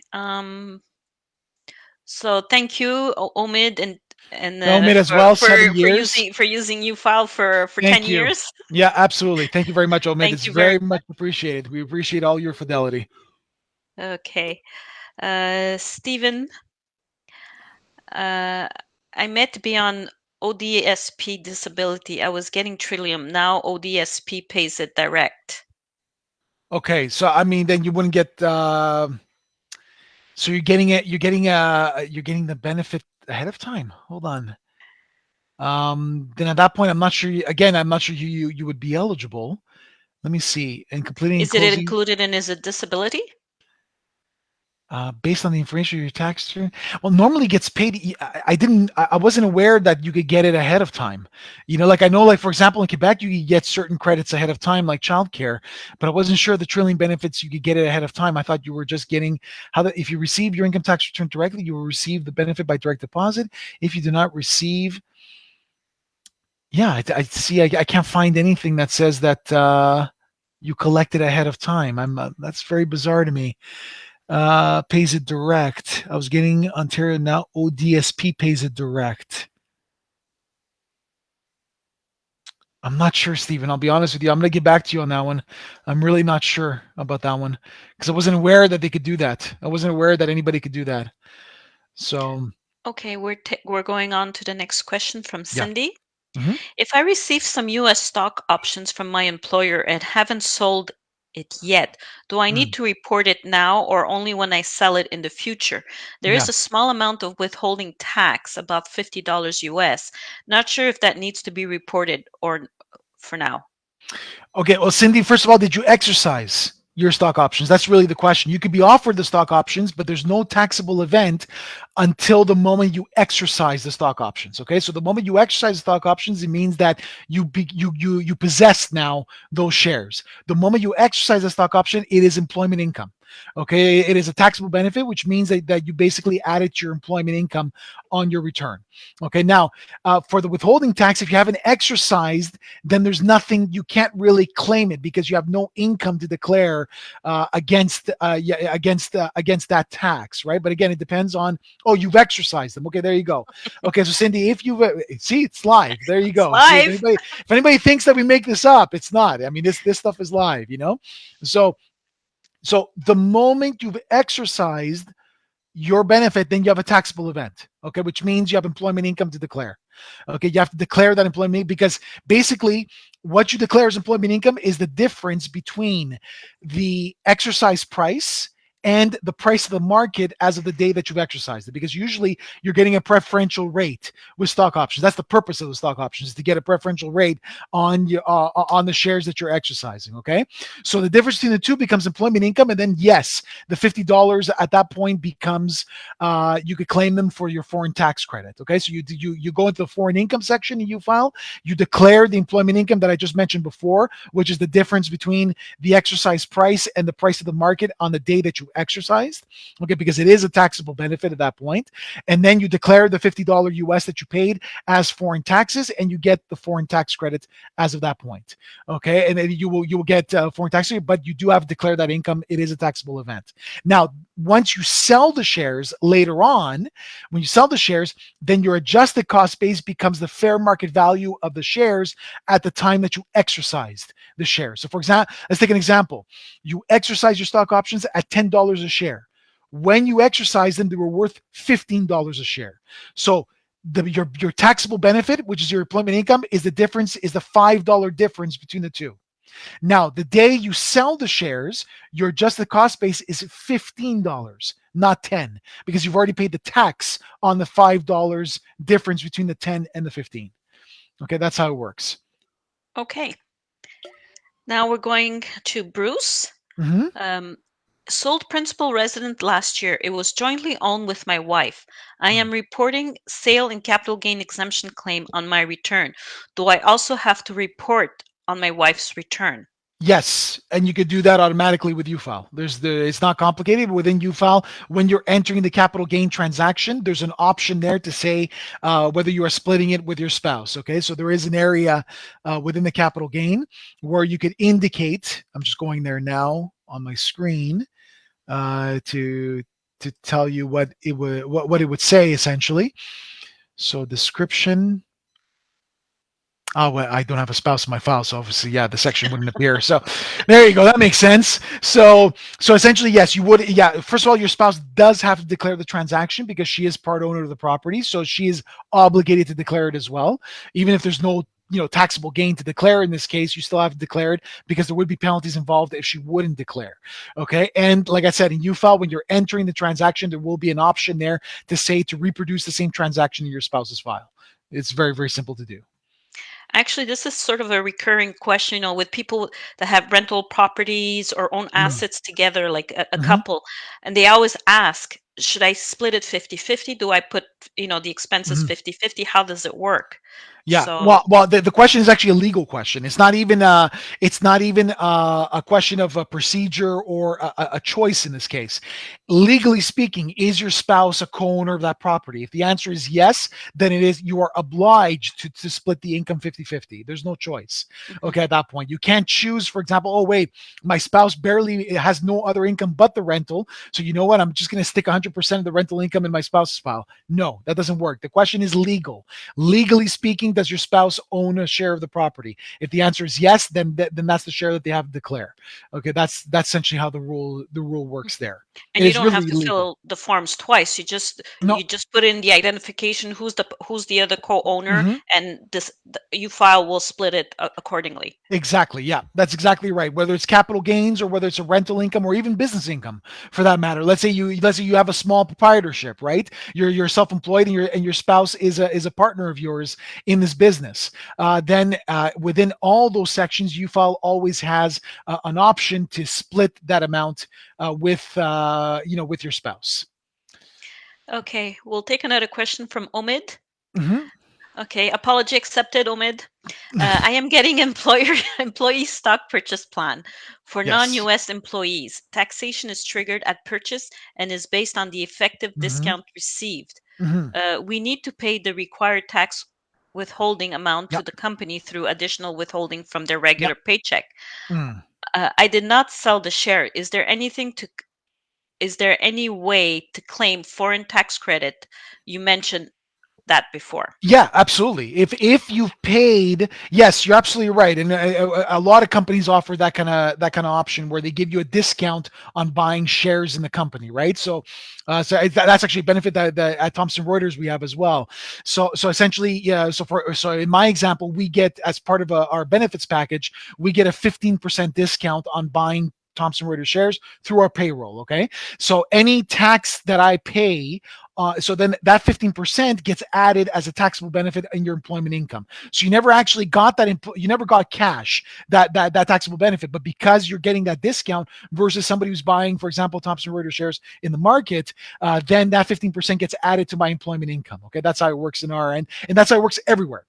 So thank you, Omid, and No, mate, as for well. 7 years. using UFile for Thank 10 you. years. Yeah, absolutely. Thank you very much, Omid. Thank It's you very very much appreciated. We appreciate all your fidelity. Okay. Stephen, uh, I meant to be on ODSP disability. I was getting Trillium. Now ODSP pays it direct. Okay, so I mean, then you wouldn't get. So you're getting it. You're getting the benefit ahead of time. Hold on. Then at that point, I'm not sure. Again, I'm not sure you would be eligible. Let me see. And completing and Is it closing included in his disability? based on the information of your tax return. Well, normally gets paid. I didn't. I wasn't aware that you could get it ahead of time. Like I know, like for example, in Quebec, you could get certain credits ahead of time, like childcare. But I wasn't sure the trillion benefits you could get it ahead of time. I thought you were just getting if you receive your income tax return directly, you will receive the benefit by direct deposit. If you do not receive, yeah, I see. I can't find anything that says that you collect it ahead of time. That's very bizarre to me. Pays it direct. I was getting Ontario, now ODSP pays it direct. I'm not sure, Stephen. I'll be honest with you. I'm going to get back to you on that one. I'm really not sure about that one because I wasn't aware that they could do that. I wasn't aware that anybody could do that. So, Okay, we're going on to the next question from yeah. Cindy. Hmm. If I receive some US stock options from my employer and haven't sold it yet, do I need Mm. to report it now or only when I sell it in the future? There is Yeah. a small amount of withholding tax, about $50 US. Not sure if that needs to be reported or for now. Okay, well, Cindy, first of all, did you exercise your stock options? That's really the question. You could be offered the stock options, but there's no taxable event until the moment you exercise the stock options. Okay, so the moment you exercise the stock options, it means that you possess now those shares. The moment you exercise the stock option, it is employment income. Okay, it is a taxable benefit, which means that you basically added to your employment income on your return. Okay, now for the withholding tax, if you haven't exercised, then there's nothing, you can't really claim it because you have no income to declare against that tax, right? But again, it depends on, oh, you've exercised them. Okay, there you go. Okay, so Cindy, if you see, it's live. There you It's go. See, live. if anybody thinks that we make this up, it's not. I mean, this stuff is live, So the moment you've exercised your benefit, then you have a taxable event, okay, which means you have employment income to declare. Okay, you have to declare that employment because basically what you declare as employment income is the difference between the exercise price and the price of the market as of the day that you've exercised it, because usually you're getting a preferential rate with stock options. That's the purpose of the stock options, is to get a preferential rate on the shares that you're exercising. Okay, so the difference between the two becomes employment income, and then yes, the $50 at that point becomes you could claim them for your foreign tax credit. Okay, so you go into the foreign income section and you file, you declare the employment income that I just mentioned before, which is the difference between the exercise price and the price of the market on the day that you exercised. Okay, because it is a taxable benefit at that point, and then you declare the $50 US that you paid as foreign taxes, and you get the foreign tax credit as of that point. Okay, and then you will get foreign tax, but you do have to declare that income. It is a taxable event. Now, once you sell the shares later on, when you sell the shares, then your adjusted cost base becomes the fair market value of the shares at the time that you exercised the shares. So, for example, let's take an example. You exercise your stock options at $10 a share. When you exercise them, they were worth $15 a share. So, your taxable benefit, which is your employment income, is the $5 difference between the two. Now, the day you sell the shares, your adjusted cost base is $15, not 10, because you've already paid the tax on the $5 difference between the 10 and the 15. Okay, that's how it works. Okay. Now we're going to Bruce. Hmm. Um, Sold principal resident last year. It was jointly owned with my wife. I am reporting sale and capital gain exemption claim on my return. Do I also have to report on my wife's return? Yes, and you could do that automatically with UFile. It's not complicated. But within UFile, when you're entering the capital gain transaction, there's an option there to say whether you are splitting it with your spouse. Okay, so there is an area within the capital gain where you could indicate. I'm just going there now on my screen to tell you what it would what it would say essentially. So description. Oh, well, I don't have a spouse in my file, so obviously, yeah, the section wouldn't appear. So, there you go. That makes sense. So essentially, yes, you would. Yeah, first of all, your spouse does have to declare the transaction because she is part owner of the property, so she is obligated to declare it as well, even if there's no taxable gain to declare in this case. You still have to declare it because there would be penalties involved if she wouldn't declare. Okay, and like I said, in UFile, when you're entering the transaction, there will be an option there to say to reproduce the same transaction in your spouse's file. It's very very simple to do. Actually, this is sort of a recurring question, with people that have rental properties or own Mm. assets together, like a Mhm. couple, and they always ask, should I split it 50-50? Do I put, the expenses Mhm. 50-50? How does it work? Yeah. So, Well, the question is actually a legal question. It's not even a question of a procedure or a choice in this case. Legally speaking, is your spouse a co-owner of that property? If the answer is yes, then you are obliged to split the income 50-50. There's no choice. mhm. Okay, at that point. You can't choose, for example, oh wait, my spouse barely has no other income but the rental. So you know what? I'm just going to stick 100% of the rental income in my spouse's file. No, that doesn't work. The question is legal. Legally speaking, does your spouse own a share of the property? If the answer is yes, then that's the share that they have to declare. Okay, that's essentially how the rule works there. And It you is don't have really to legal. fill the forms twice. You No. just put in the identification, who's the other co-owner, Mhm. and you file will split it accordingly. Exactly. Yeah, that's exactly right. Whether it's capital gains or whether it's a rental income or even business income, for that matter. Let's say you have a small proprietorship, right? You're self-employed and your spouse is a partner of yours in this business. Then within all those sections, UFile always has an option to split that amount with your spouse. Okay, we'll take another question from Omid. Hmm. Okay, apology accepted, Omid. I am getting employer employee stock purchase plan for Yes. non-US employees. Taxation is triggered at purchase and is based on the effective Hmm. discount received. Hmm. We need to pay the required tax withholding amount to Yep. the company through additional withholding from their Yep. regular paycheck. Mm. I did not sell the share. Is there any way to claim foreign tax credit? You mentioned that before. Yeah, absolutely. If you've paid, yes, you're absolutely right, and a lot of companies offer that kind of option where they give you a discount on buying shares in the company, right? That's actually a benefit that at Thomson Reuters we have as well. So essentially, yeah. So in my example, we get as part of our benefits package, we get a 15% discount on buying Thomson Reuters shares through our payroll. Okay, so any tax that I pay so then that 15% gets added as a taxable benefit in your employment income. So you never actually got that. You never got cash that taxable benefit, but because you're getting that discount versus somebody who's buying, for example, Thomson Reuters shares in the market, then that 15% gets added to my employment income. Okay, that's how it works in our end, and that's how it works everywhere.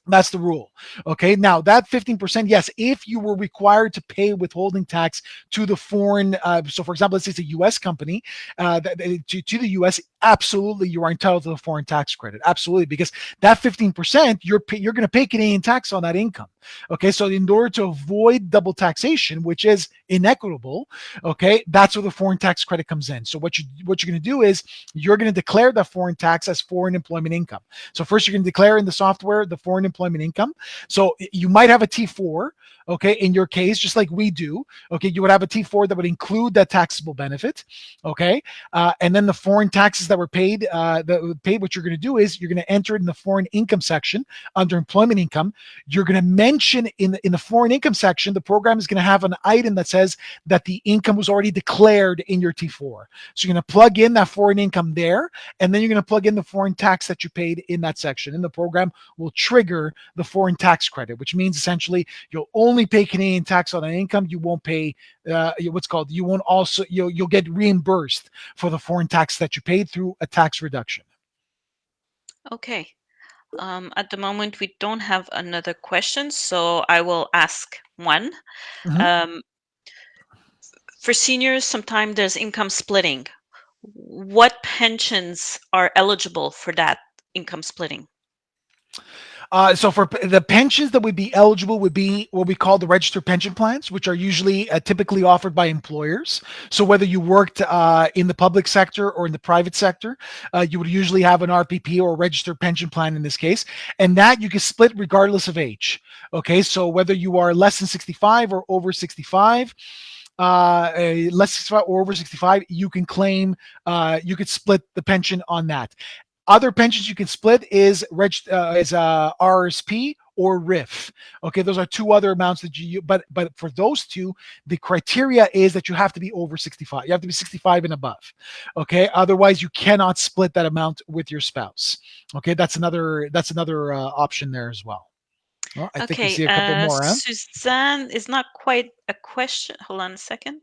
That's the rule. Okay. Now that 15%, yes, if you were required to pay withholding tax to the foreign, so for example, let's say it's a U.S. company, to the U.S., absolutely you are entitled to the foreign tax credit. Absolutely, because that 15%, you're going to pay Canadian tax on that income. Okay. So in order to avoid double taxation, which is inequitable, okay, that's where the foreign tax credit comes in. So what you're going to do is you're going to declare that foreign tax as foreign employment income. So first, you're going to declare in the software the foreign employment income. So you might have a T4. Okay, in your case, just like we do, okay, you would have a T4 that would include that taxable benefit. Okay, and then the foreign taxes that were paid, what you're going to do is you're going to enter it in the foreign income section under employment income. You're going to mention in the foreign income section, the program is going to have an item that says that the income was already declared in your T4. So you're going to plug in that foreign income there, and then you're going to plug in the foreign tax that you paid in that section. And the program will trigger the foreign tax credit, which means essentially you'll only pay Canadian tax on an income. You won't pay what's called, you won't also, you'll get reimbursed for the foreign tax that you paid through a tax reduction. Okay. At the moment, we don't have another question, so I will ask one. Mhm. Um, for seniors, sometimes there's income splitting. What pensions are eligible for that income splitting? So for the pensions that would be eligible would be what we call the registered pension plans, which are usually typically offered by employers. So whether you worked in the public sector or in the private sector, you would usually have an RPP or a registered pension plan in this case, and that you can split regardless of age. Okay, so whether you are less than 65 or over 65, less 65 or over 65, you can claim, you could split the pension on that. Other pensions you can split is RSP or RIF. Okay, those are two other amounts that but for those two, the criteria is that you have to be over 65. You have to be 65 and above. Okay, otherwise you cannot split that amount with your spouse. Okay, that's another option there as well. Well, I think we Okay, see a couple more, huh? Suzanne is not quite a question. Hold on a second.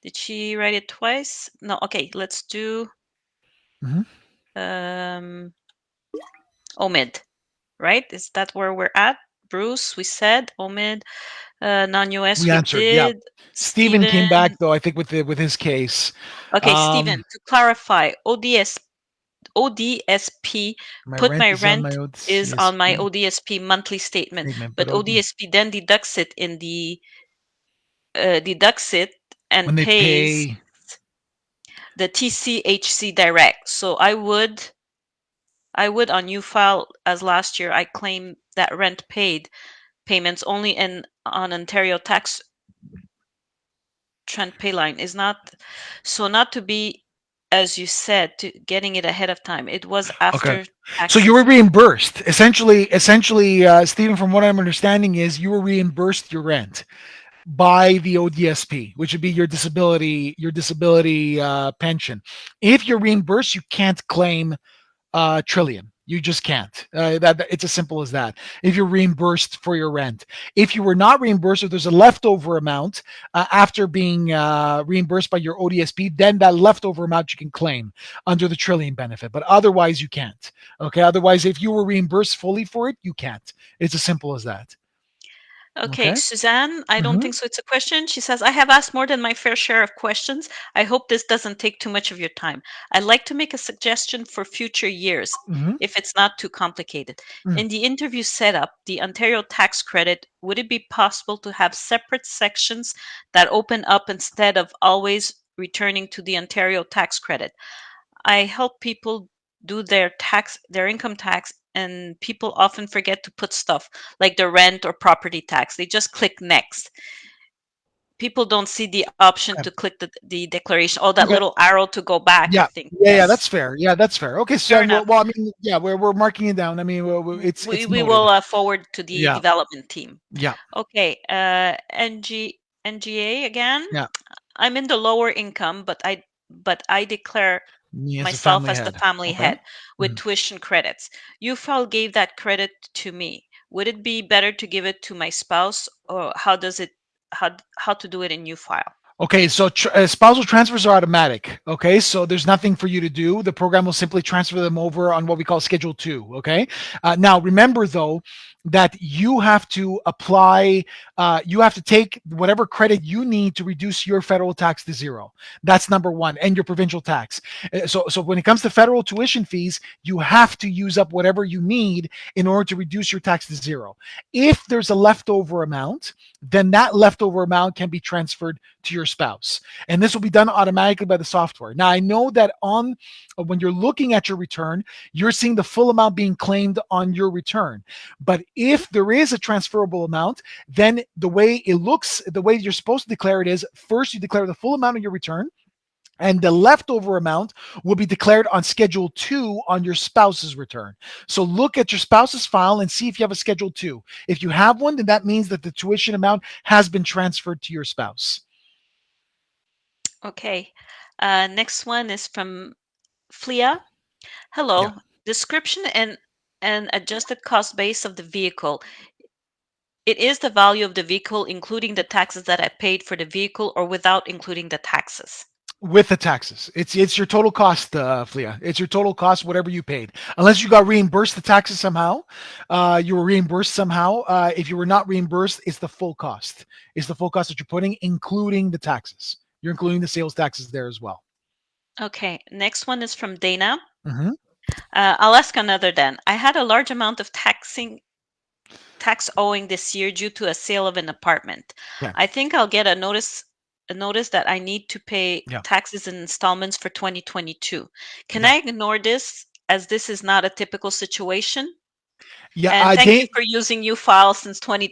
Did she write it twice? No. Okay, let's do Mhm. um, OMID, right? Is that where we're at? Bruce, we said OMID. Non-US, We we answered, yeah. did. Stephen Stephen. came back though, I think with his case. Okay, Um, Stephen, to clarify, ODSP, my put rent my is on my rent is on my ODSP ODSP monthly statement, statement, but but ODSP then deducts it and when they pays pay, the TCHC direct. So I would on you file as last year I claim that rent paid payments only in on Ontario tax trend pay line is not, so not to be, as you said, to getting it ahead of time. It was okay. after So tax you were season. reimbursed. Essentially, Stephen, from what I'm understanding, is you were reimbursed your rent by the ODSP, which would be your disability pension. If you're reimbursed, you can't claim trillion. You just can't. It's as simple as that. If you're reimbursed for your rent, if you were not reimbursed, or there's a leftover amount after being reimbursed by your ODSP, then that leftover amount you can claim under the trillion benefit. But otherwise, you can't. Okay. Otherwise, if you were reimbursed fully for it, you can't. It's as simple as that. Okay, Okay. Suzanne, I don't Mm-hmm. think so. It's a question. She says, I have asked more than my fair share of questions. I hope this doesn't take too much of your time. I'd like to make a suggestion for future years, Mm-hmm. if it's not too complicated. Mm. In the interview setup, the Ontario tax credit, would it be possible to have separate sections that open up instead of always returning to the Ontario tax credit? I help people do their income tax, and people often forget to put stuff like the rent or property tax. They just click next. People don't see the option to Okay. click the declaration, or that Okay. little arrow to go back, I Yeah. think. Yeah. Yes. That's fair. Yeah. That's fair. Okay. Fair So, enough. well, I mean, yeah, we're marking it down. I mean, it's We noted. will forward to the Yeah. development team. Yeah. Okay, NGA again. Yeah. I'm in the lower income, but I declare Me as a myself family as the head. family Okay. head with Mhm. tuition credits. UFAL gave that credit to me. Would it be better to give it to my spouse, or how to do it in UFile? Okay, so spousal transfers are automatic. Okay, so there's nothing for you to do. The program will simply transfer them over on what we call Schedule 2. Okay, now remember though that you have to apply, you have to take whatever credit you need to reduce your federal tax to zero. That's number one, and your provincial tax. So when it comes to federal tuition fees, you have to use up whatever you need in order to reduce your tax to zero. If there's a leftover amount, then that leftover amount can be transferred to your spouse. And this will be done automatically by the software. Now, I know that on when you're looking at your return, you're seeing the full amount being claimed on your return. But if there is a transferable amount, then the way it looks, the way you're supposed to declare it is first you declare the full amount of your return, and the leftover amount will be declared on Schedule 2 on your spouse's return. So look at your spouse's file and see if you have a Schedule 2. If you have one, then that means that the tuition amount has been transferred to your spouse. Okay. Next one is from Flia. Yeah. Hello. Description and adjusted cost base of the vehicle. It is the value of the vehicle, including the taxes that I paid for the vehicle, or without including the taxes. With the taxes, it's your total cost, Flia. It's your total cost, whatever you paid, unless you got reimbursed the taxes somehow. You were reimbursed somehow. If you were not reimbursed, it's the full cost. It's the full cost that you're putting, including the taxes. You're including the sales taxes there as well. Okay. Next one is from Dana. Mm-hmm. I'll ask another then. I had a large amount of tax owing this year due to a sale of an apartment. Yeah. I think I'll get a notice that I need to pay Yeah. taxes in installments for 2022. Can Yeah. I ignore this as this is not a typical situation? Yeah. And thank you Dane, for using UFile since thank you,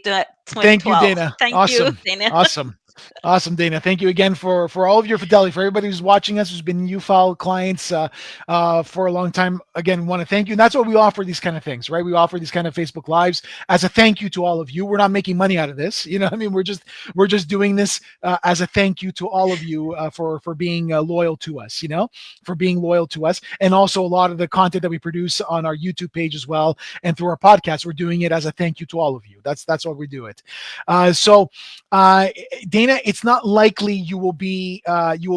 2012. Dana. Thank you, Awesome. Dana. Awesome. Awesome, Dana. Thank you again for all of your fidelity. For everybody who's watching us, who's been UFile clients for a long time. Again, want to thank you. And that's what we offer these kind of things, right? We offer these kind of Facebook Lives as a thank you to all of you. We're not making money out of this. You know what I mean? We're just doing this as a thank you to all of you for being loyal to us, for being loyal to us. And also a lot of the content that we produce on our YouTube page as well. And through our podcast, we're doing it as a thank you to all of you. That's why we do it. Dana, it's not likely you will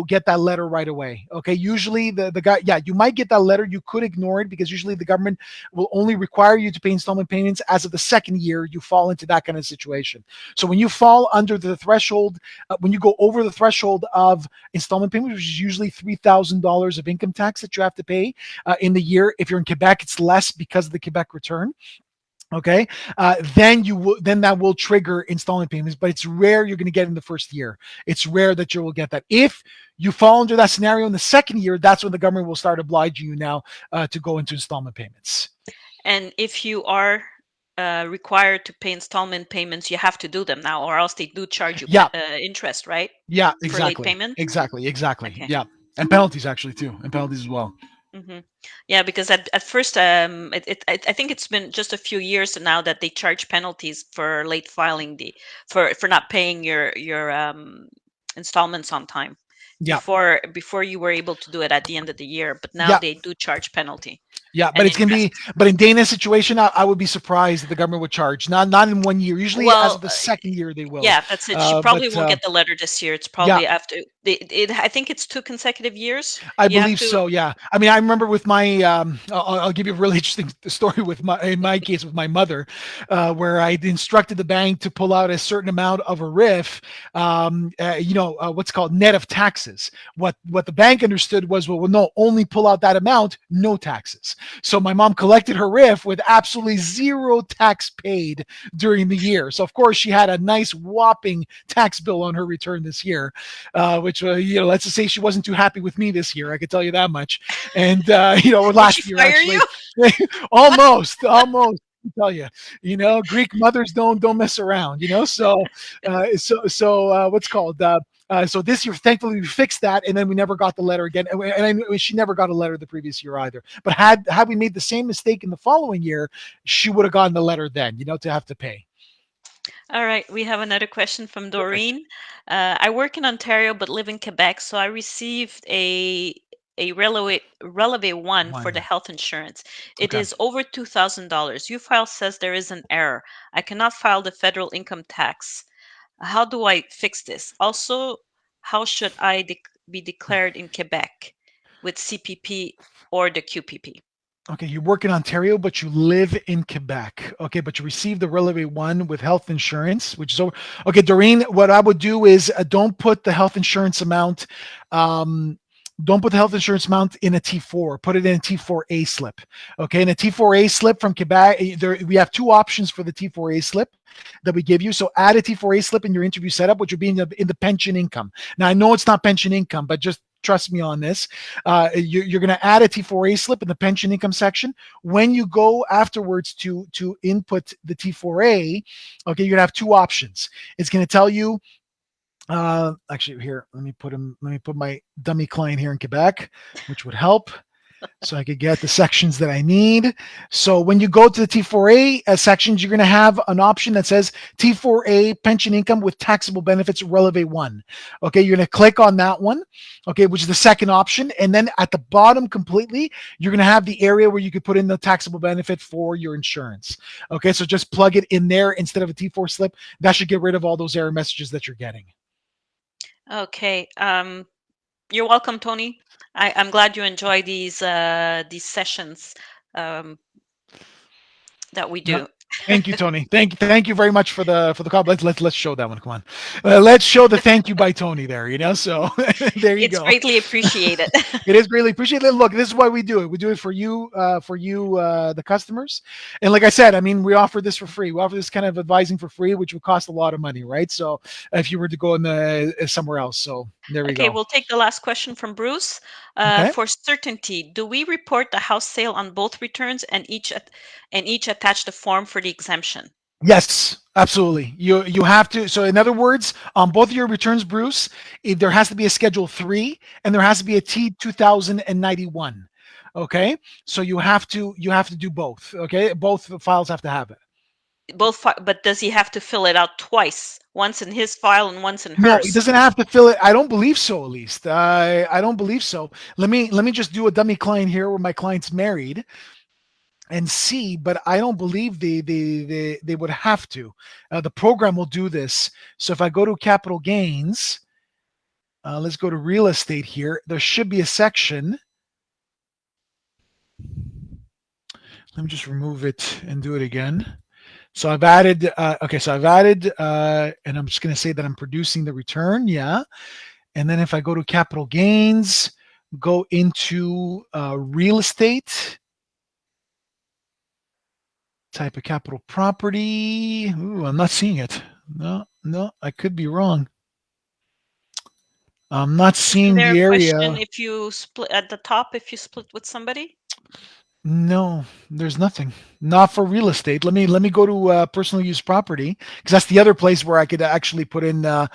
get that letter right away. Okay, usually the guy, yeah, you might get that letter. You could ignore it because usually the government will only require you to pay installment payments as of the second year you fall into that kind of situation. So when you fall under the threshold, when you go over the threshold of installment payments, which is usually $3,000 of income tax that you have to pay in the year. If you're in Quebec, it's less because of the Quebec return. Okay, then that will trigger installment payments, but it's rare you're going to get in the first year. It's rare that you will get that. If you fall under that scenario in the second year, that's when the government will start obliging you now to go into installment payments. And if you are required to pay installment payments, you have to do them now, or else they do charge you Yeah, interest, right? yeah, For late exactly, payment. exactly. Okay. Yeah, and penalties actually too, and penalties as well. Yeah, because at first, I think it's been just a few years now that they charge penalties for late filing for not paying your installments on time. Yeah, Before you were able to do it at the end of the year, but now yeah, they do charge penalty yeah. But and it's gonna be, interest. but in Dana's situation, I would be surprised that the government would charge. Not in 1 year. Usually, as Well, of the second year, they will. yeah, that's it. She But probably won't get the letter this year. It's yeah, probably after I think it's 2 consecutive years. I You have believe to. so. Yeah. I mean, I remember with my, I'll give you a really interesting story in my case with my mother, where I instructed the bank to pull out a certain amount of a RIF, what's called net of taxes. What the bank understood was, well, no, only pull out that amount, no taxes. So my mom collected her RIF with absolutely zero tax paid during the year. So of course she had a nice whopping tax bill on her return this year, which let's just say she wasn't too happy with me this year. I could tell you that much. And or Did she last year fire you? actually, almost. I tell you, Greek mothers don't mess around. What's called. So this year, thankfully, we fixed that, and then we never got the letter again. And she never got a letter the previous year either. But had we made the same mistake in the following year, she would have gotten the letter then, to have to pay. All right, we have another question from Perfect. Doreen. I work in Ontario but live in Quebec, so I received a releve one for the One. health insurance. It Okay. is over $2,000. UFile says there is an error. I cannot file the federal income tax. How do I fix this? Also, how should I be declared in Quebec with CPP or the QPP? Okay, you work in Ontario, but you live in Quebec. Okay, but you received the Releve one with health insurance, which is over. Okay, Doreen, what I would do is don't put the health insurance amount. Um, Don't put the health insurance amount in a T4. Put it in a T4A slip. Okay, in a T4A slip from Quebec, we have two options for the T4A slip that we give you. So add a T4A slip in your interview setup, which would be in the pension income. Now I know it's not pension income, but just trust me on this. You're going to add a T4A slip in the pension income section. When you go afterwards to input the T4A, okay, you're going to have two options. It's going to tell you actually, here, let me put him. Let me put my dummy client here in Quebec, which would help, so I could get the sections that I need. So when you go to the T4A sections, you're going to have an option that says T4A pension income with taxable benefits releve one. Okay, you're going to click on that one. Okay, which is the second option, and then at the bottom completely, you're going to have the area where you could put in the taxable benefit for your insurance. Okay, so just plug it in there instead of a T4 slip. That should get rid of all those error messages that you're getting. Okay. You're welcome, Tony. I'm glad you enjoy these sessions um, that we No, do. thank you, Tony. Thank you very much for the call. Let's show that one. Come on, let's show the thank you by Tony there. So there you It's go. greatly appreciated. It is greatly appreciated. Look, this is why we do it. We do it for you, the customers. And like I said, I mean, we offer this for free. We offer this kind of advising for free, which would cost a lot of money, right? So if you were to go in the somewhere else, so there we Okay, go. we'll take the last question from Bruce. Okay. For certainty, do we report the house sale on both returns and each attach the form for the exemption? Yes, absolutely. You have to. So in other words, on both of your returns, Bruce, there has to be a Schedule 3 and there has to be a T2091. Okay, so you have to do both. Okay, both files have to have it. But does he have to fill it out twice? Once in his file and once in No, he hers? doesn't have to fill it. I don't believe so. At least I don't believe so. Let me just do a dummy client here where my client's married and see, but I don't believe they would have to. The program will do this. So if I go to capital gains, let's go to real estate here. There should be a section. Let me just remove it and do it again. So I've added, okay, so I've added, and I'm just going to say that I'm producing the return. Yeah. And then if I go to capital gains, go into real estate, type of capital property. Ooh, I'm not seeing it. No, no, I could be wrong. I'm not Isn't seeing there a the question area. if you split at the top if you split with somebody? No, there's nothing. Not for real estate. Let me go to personal use property because that's the other place where I could actually put in a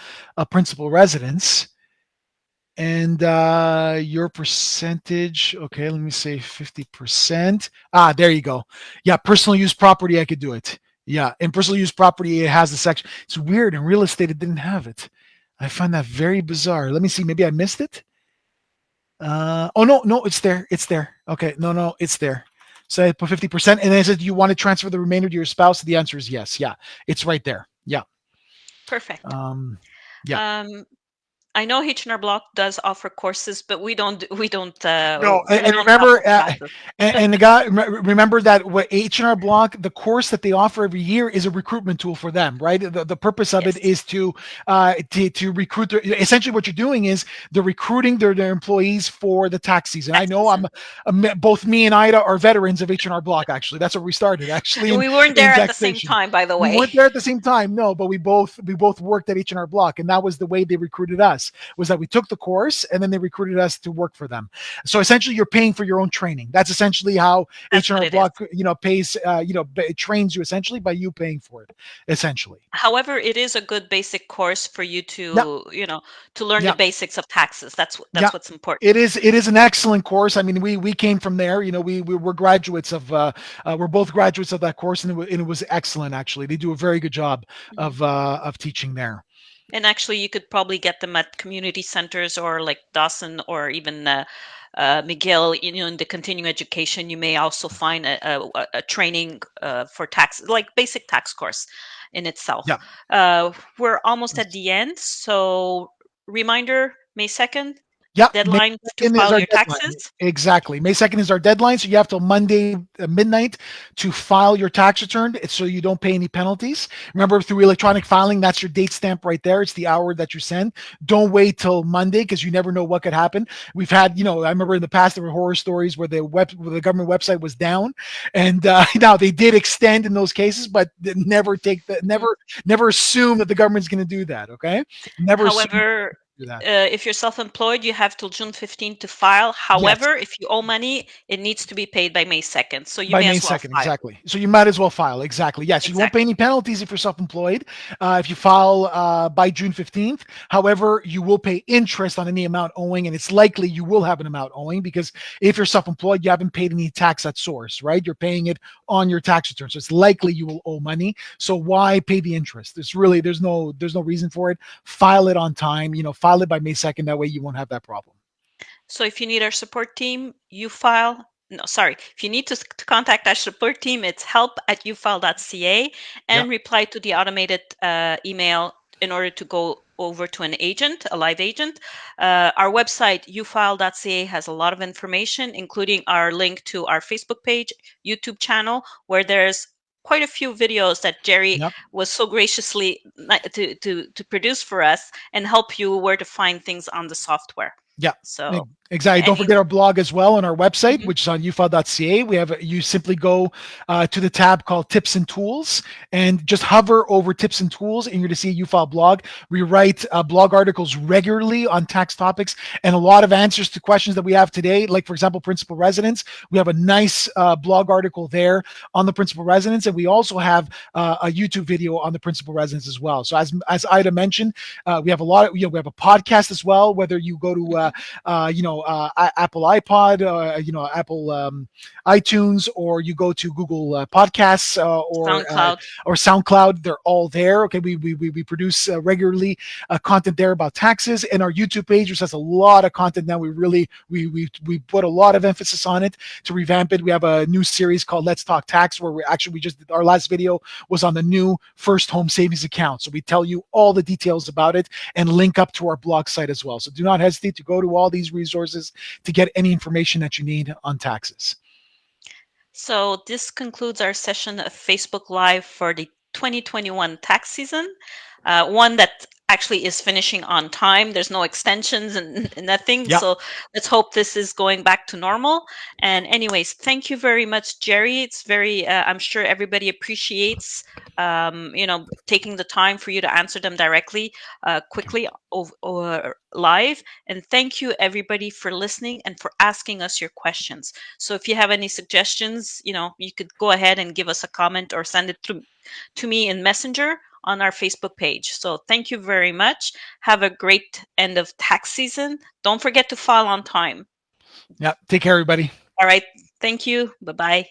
principal residence. And your percentage. Okay, let me say 50%. Ah, there you go. Yeah, personal use property. I could do it. Yeah, in personal use property, it has the section. It's weird. In real estate, it didn't have it. I find that very bizarre. Let me see. Maybe I missed it. Oh no, no, it's there. It's there. Okay, no, no, it's there. So I put 50%, and then it said, "Do you want to transfer the remainder to your spouse?" The answer is yes. Yeah, it's right there. Yeah. Perfect. Um, yeah. Um, I know H&R Block does offer courses, but No, we and don't offer remember, classes. and the guy remember that what H&R Block, the course that they offer every year is a recruitment tool for them, right? The purpose of it Yes, is to recruit. Essentially, what you're doing is they're recruiting their employees for the tax season. I tax know season. both me and Ida are veterans of H&R Block. Actually, that's where we started. Actually, And in we weren't in there at the same taxation. time, by the We way. weren't there at the same time, no, but we both worked at H&R Block, and that was the way they recruited us. Was that we took the course and then they recruited us to work for them. So essentially, you're paying for your own training. That's essentially how That's what H&R it is. Block, pays, it trains you essentially by you paying for it, essentially. However, it is a good basic course for you Yeah, to learn the yeah, basics of taxes. yeah. That's what's important. It is an excellent course. I mean, we came from there. We were graduates of we're both graduates of that course, and it was excellent. Actually, they do a very good job Mhm. of teaching there. And actually, you could probably get them at community centers or like Dawson or even McGill. In the continuing education, you may also find a training for tax, like basic tax course in itself. Yeah. We're almost at the end, so reminder: May 2nd. Yeah, May deadline to 2nd is file our your deadline. taxes? Exactly. May 2nd is our deadline. So you have till Monday midnight to file your tax return so you don't pay any penalties. Remember, through electronic filing, that's your date stamp right there. It's the hour that you send. Don't wait till Monday because you never know what could happen. We've had, I remember in the past there were horror stories where the government website was down, and now they did extend in those cases, but never take the Mhm. never assume that the government's going to do that. Okay, never assume However, do that. if you're self-employed, you have till June 15th to file. Yes. However, if you owe money, it needs to be paid by May 2nd. So you By may May as well 2nd, file. exactly. So you might as well file. Exactly. Yes, you won't pay Exactly. any penalties if you're self employed if you file by June 15th. However, you will pay interest on any amount owing, and it's likely you will have an amount owing because if you're self employed, you haven't paid any tax at source, right? You're paying it on your tax return. So it's likely you will owe money. So why pay the interest? There's no reason for it. File it on time, file it by May 2nd. That way you won't have that problem. So if you need our support team, you file. No, sorry. If you need to contact our support team, it's help@ufile.ca Yeah. and reply to the automated email in order to go over to an agent, a live agent. Our website, ufile.ca, has a lot of information, including our link to our Facebook page, YouTube channel, where there's quite a few videos that Jerry Yep. was so graciously to produce for us and help you where to find things on the software. Yeah, So, exactly. Don't any forget our blog as well on our website, mhm. which is on ufile.ca. You simply go to the tab called Tips and Tools and just hover over Tips and Tools, and you're going to see a UFile blog. We write blog articles regularly on tax topics and a lot of answers to questions that we have today. Like, for example, principal residence. We have a nice blog article there on the principal residence, and we also have a YouTube video on the principal residence as well. So, as Ida mentioned, we have a lot of, we have a podcast as well, whether you go to Mhm. Apple iPod, Apple iTunes, or you go to Google Podcasts SoundCloud. or SoundCloud. They're all there. Okay, we produce regularly content there about taxes, and our YouTube page, which has a lot of content now. We put a lot of emphasis on it to revamp it. We have a new series called Let's Talk Tax, where we just did, our last video was on the new first home savings account. So we tell you all the details about it and link up to our blog site as well. So do not hesitate to go to all these resources to get any information that you need on taxes. So this concludes our session of Facebook Live for the 2021 tax season. One that actually is finishing on time. There's no extensions and nothing. Yeah. So let's hope this is going back to normal. And anyways, thank you very much, Jerry. It's very, I'm sure everybody appreciates, taking the time for you to answer them directly, quickly or live. And thank you everybody for listening and for asking us your questions. So if you have any suggestions, you could go ahead and give us a comment or send it to me in Messenger on our Facebook page. So thank you very much. Have a great end of tax season. Don't forget to file on time. Yeah. Take care, everybody. All right. Thank you. Bye bye.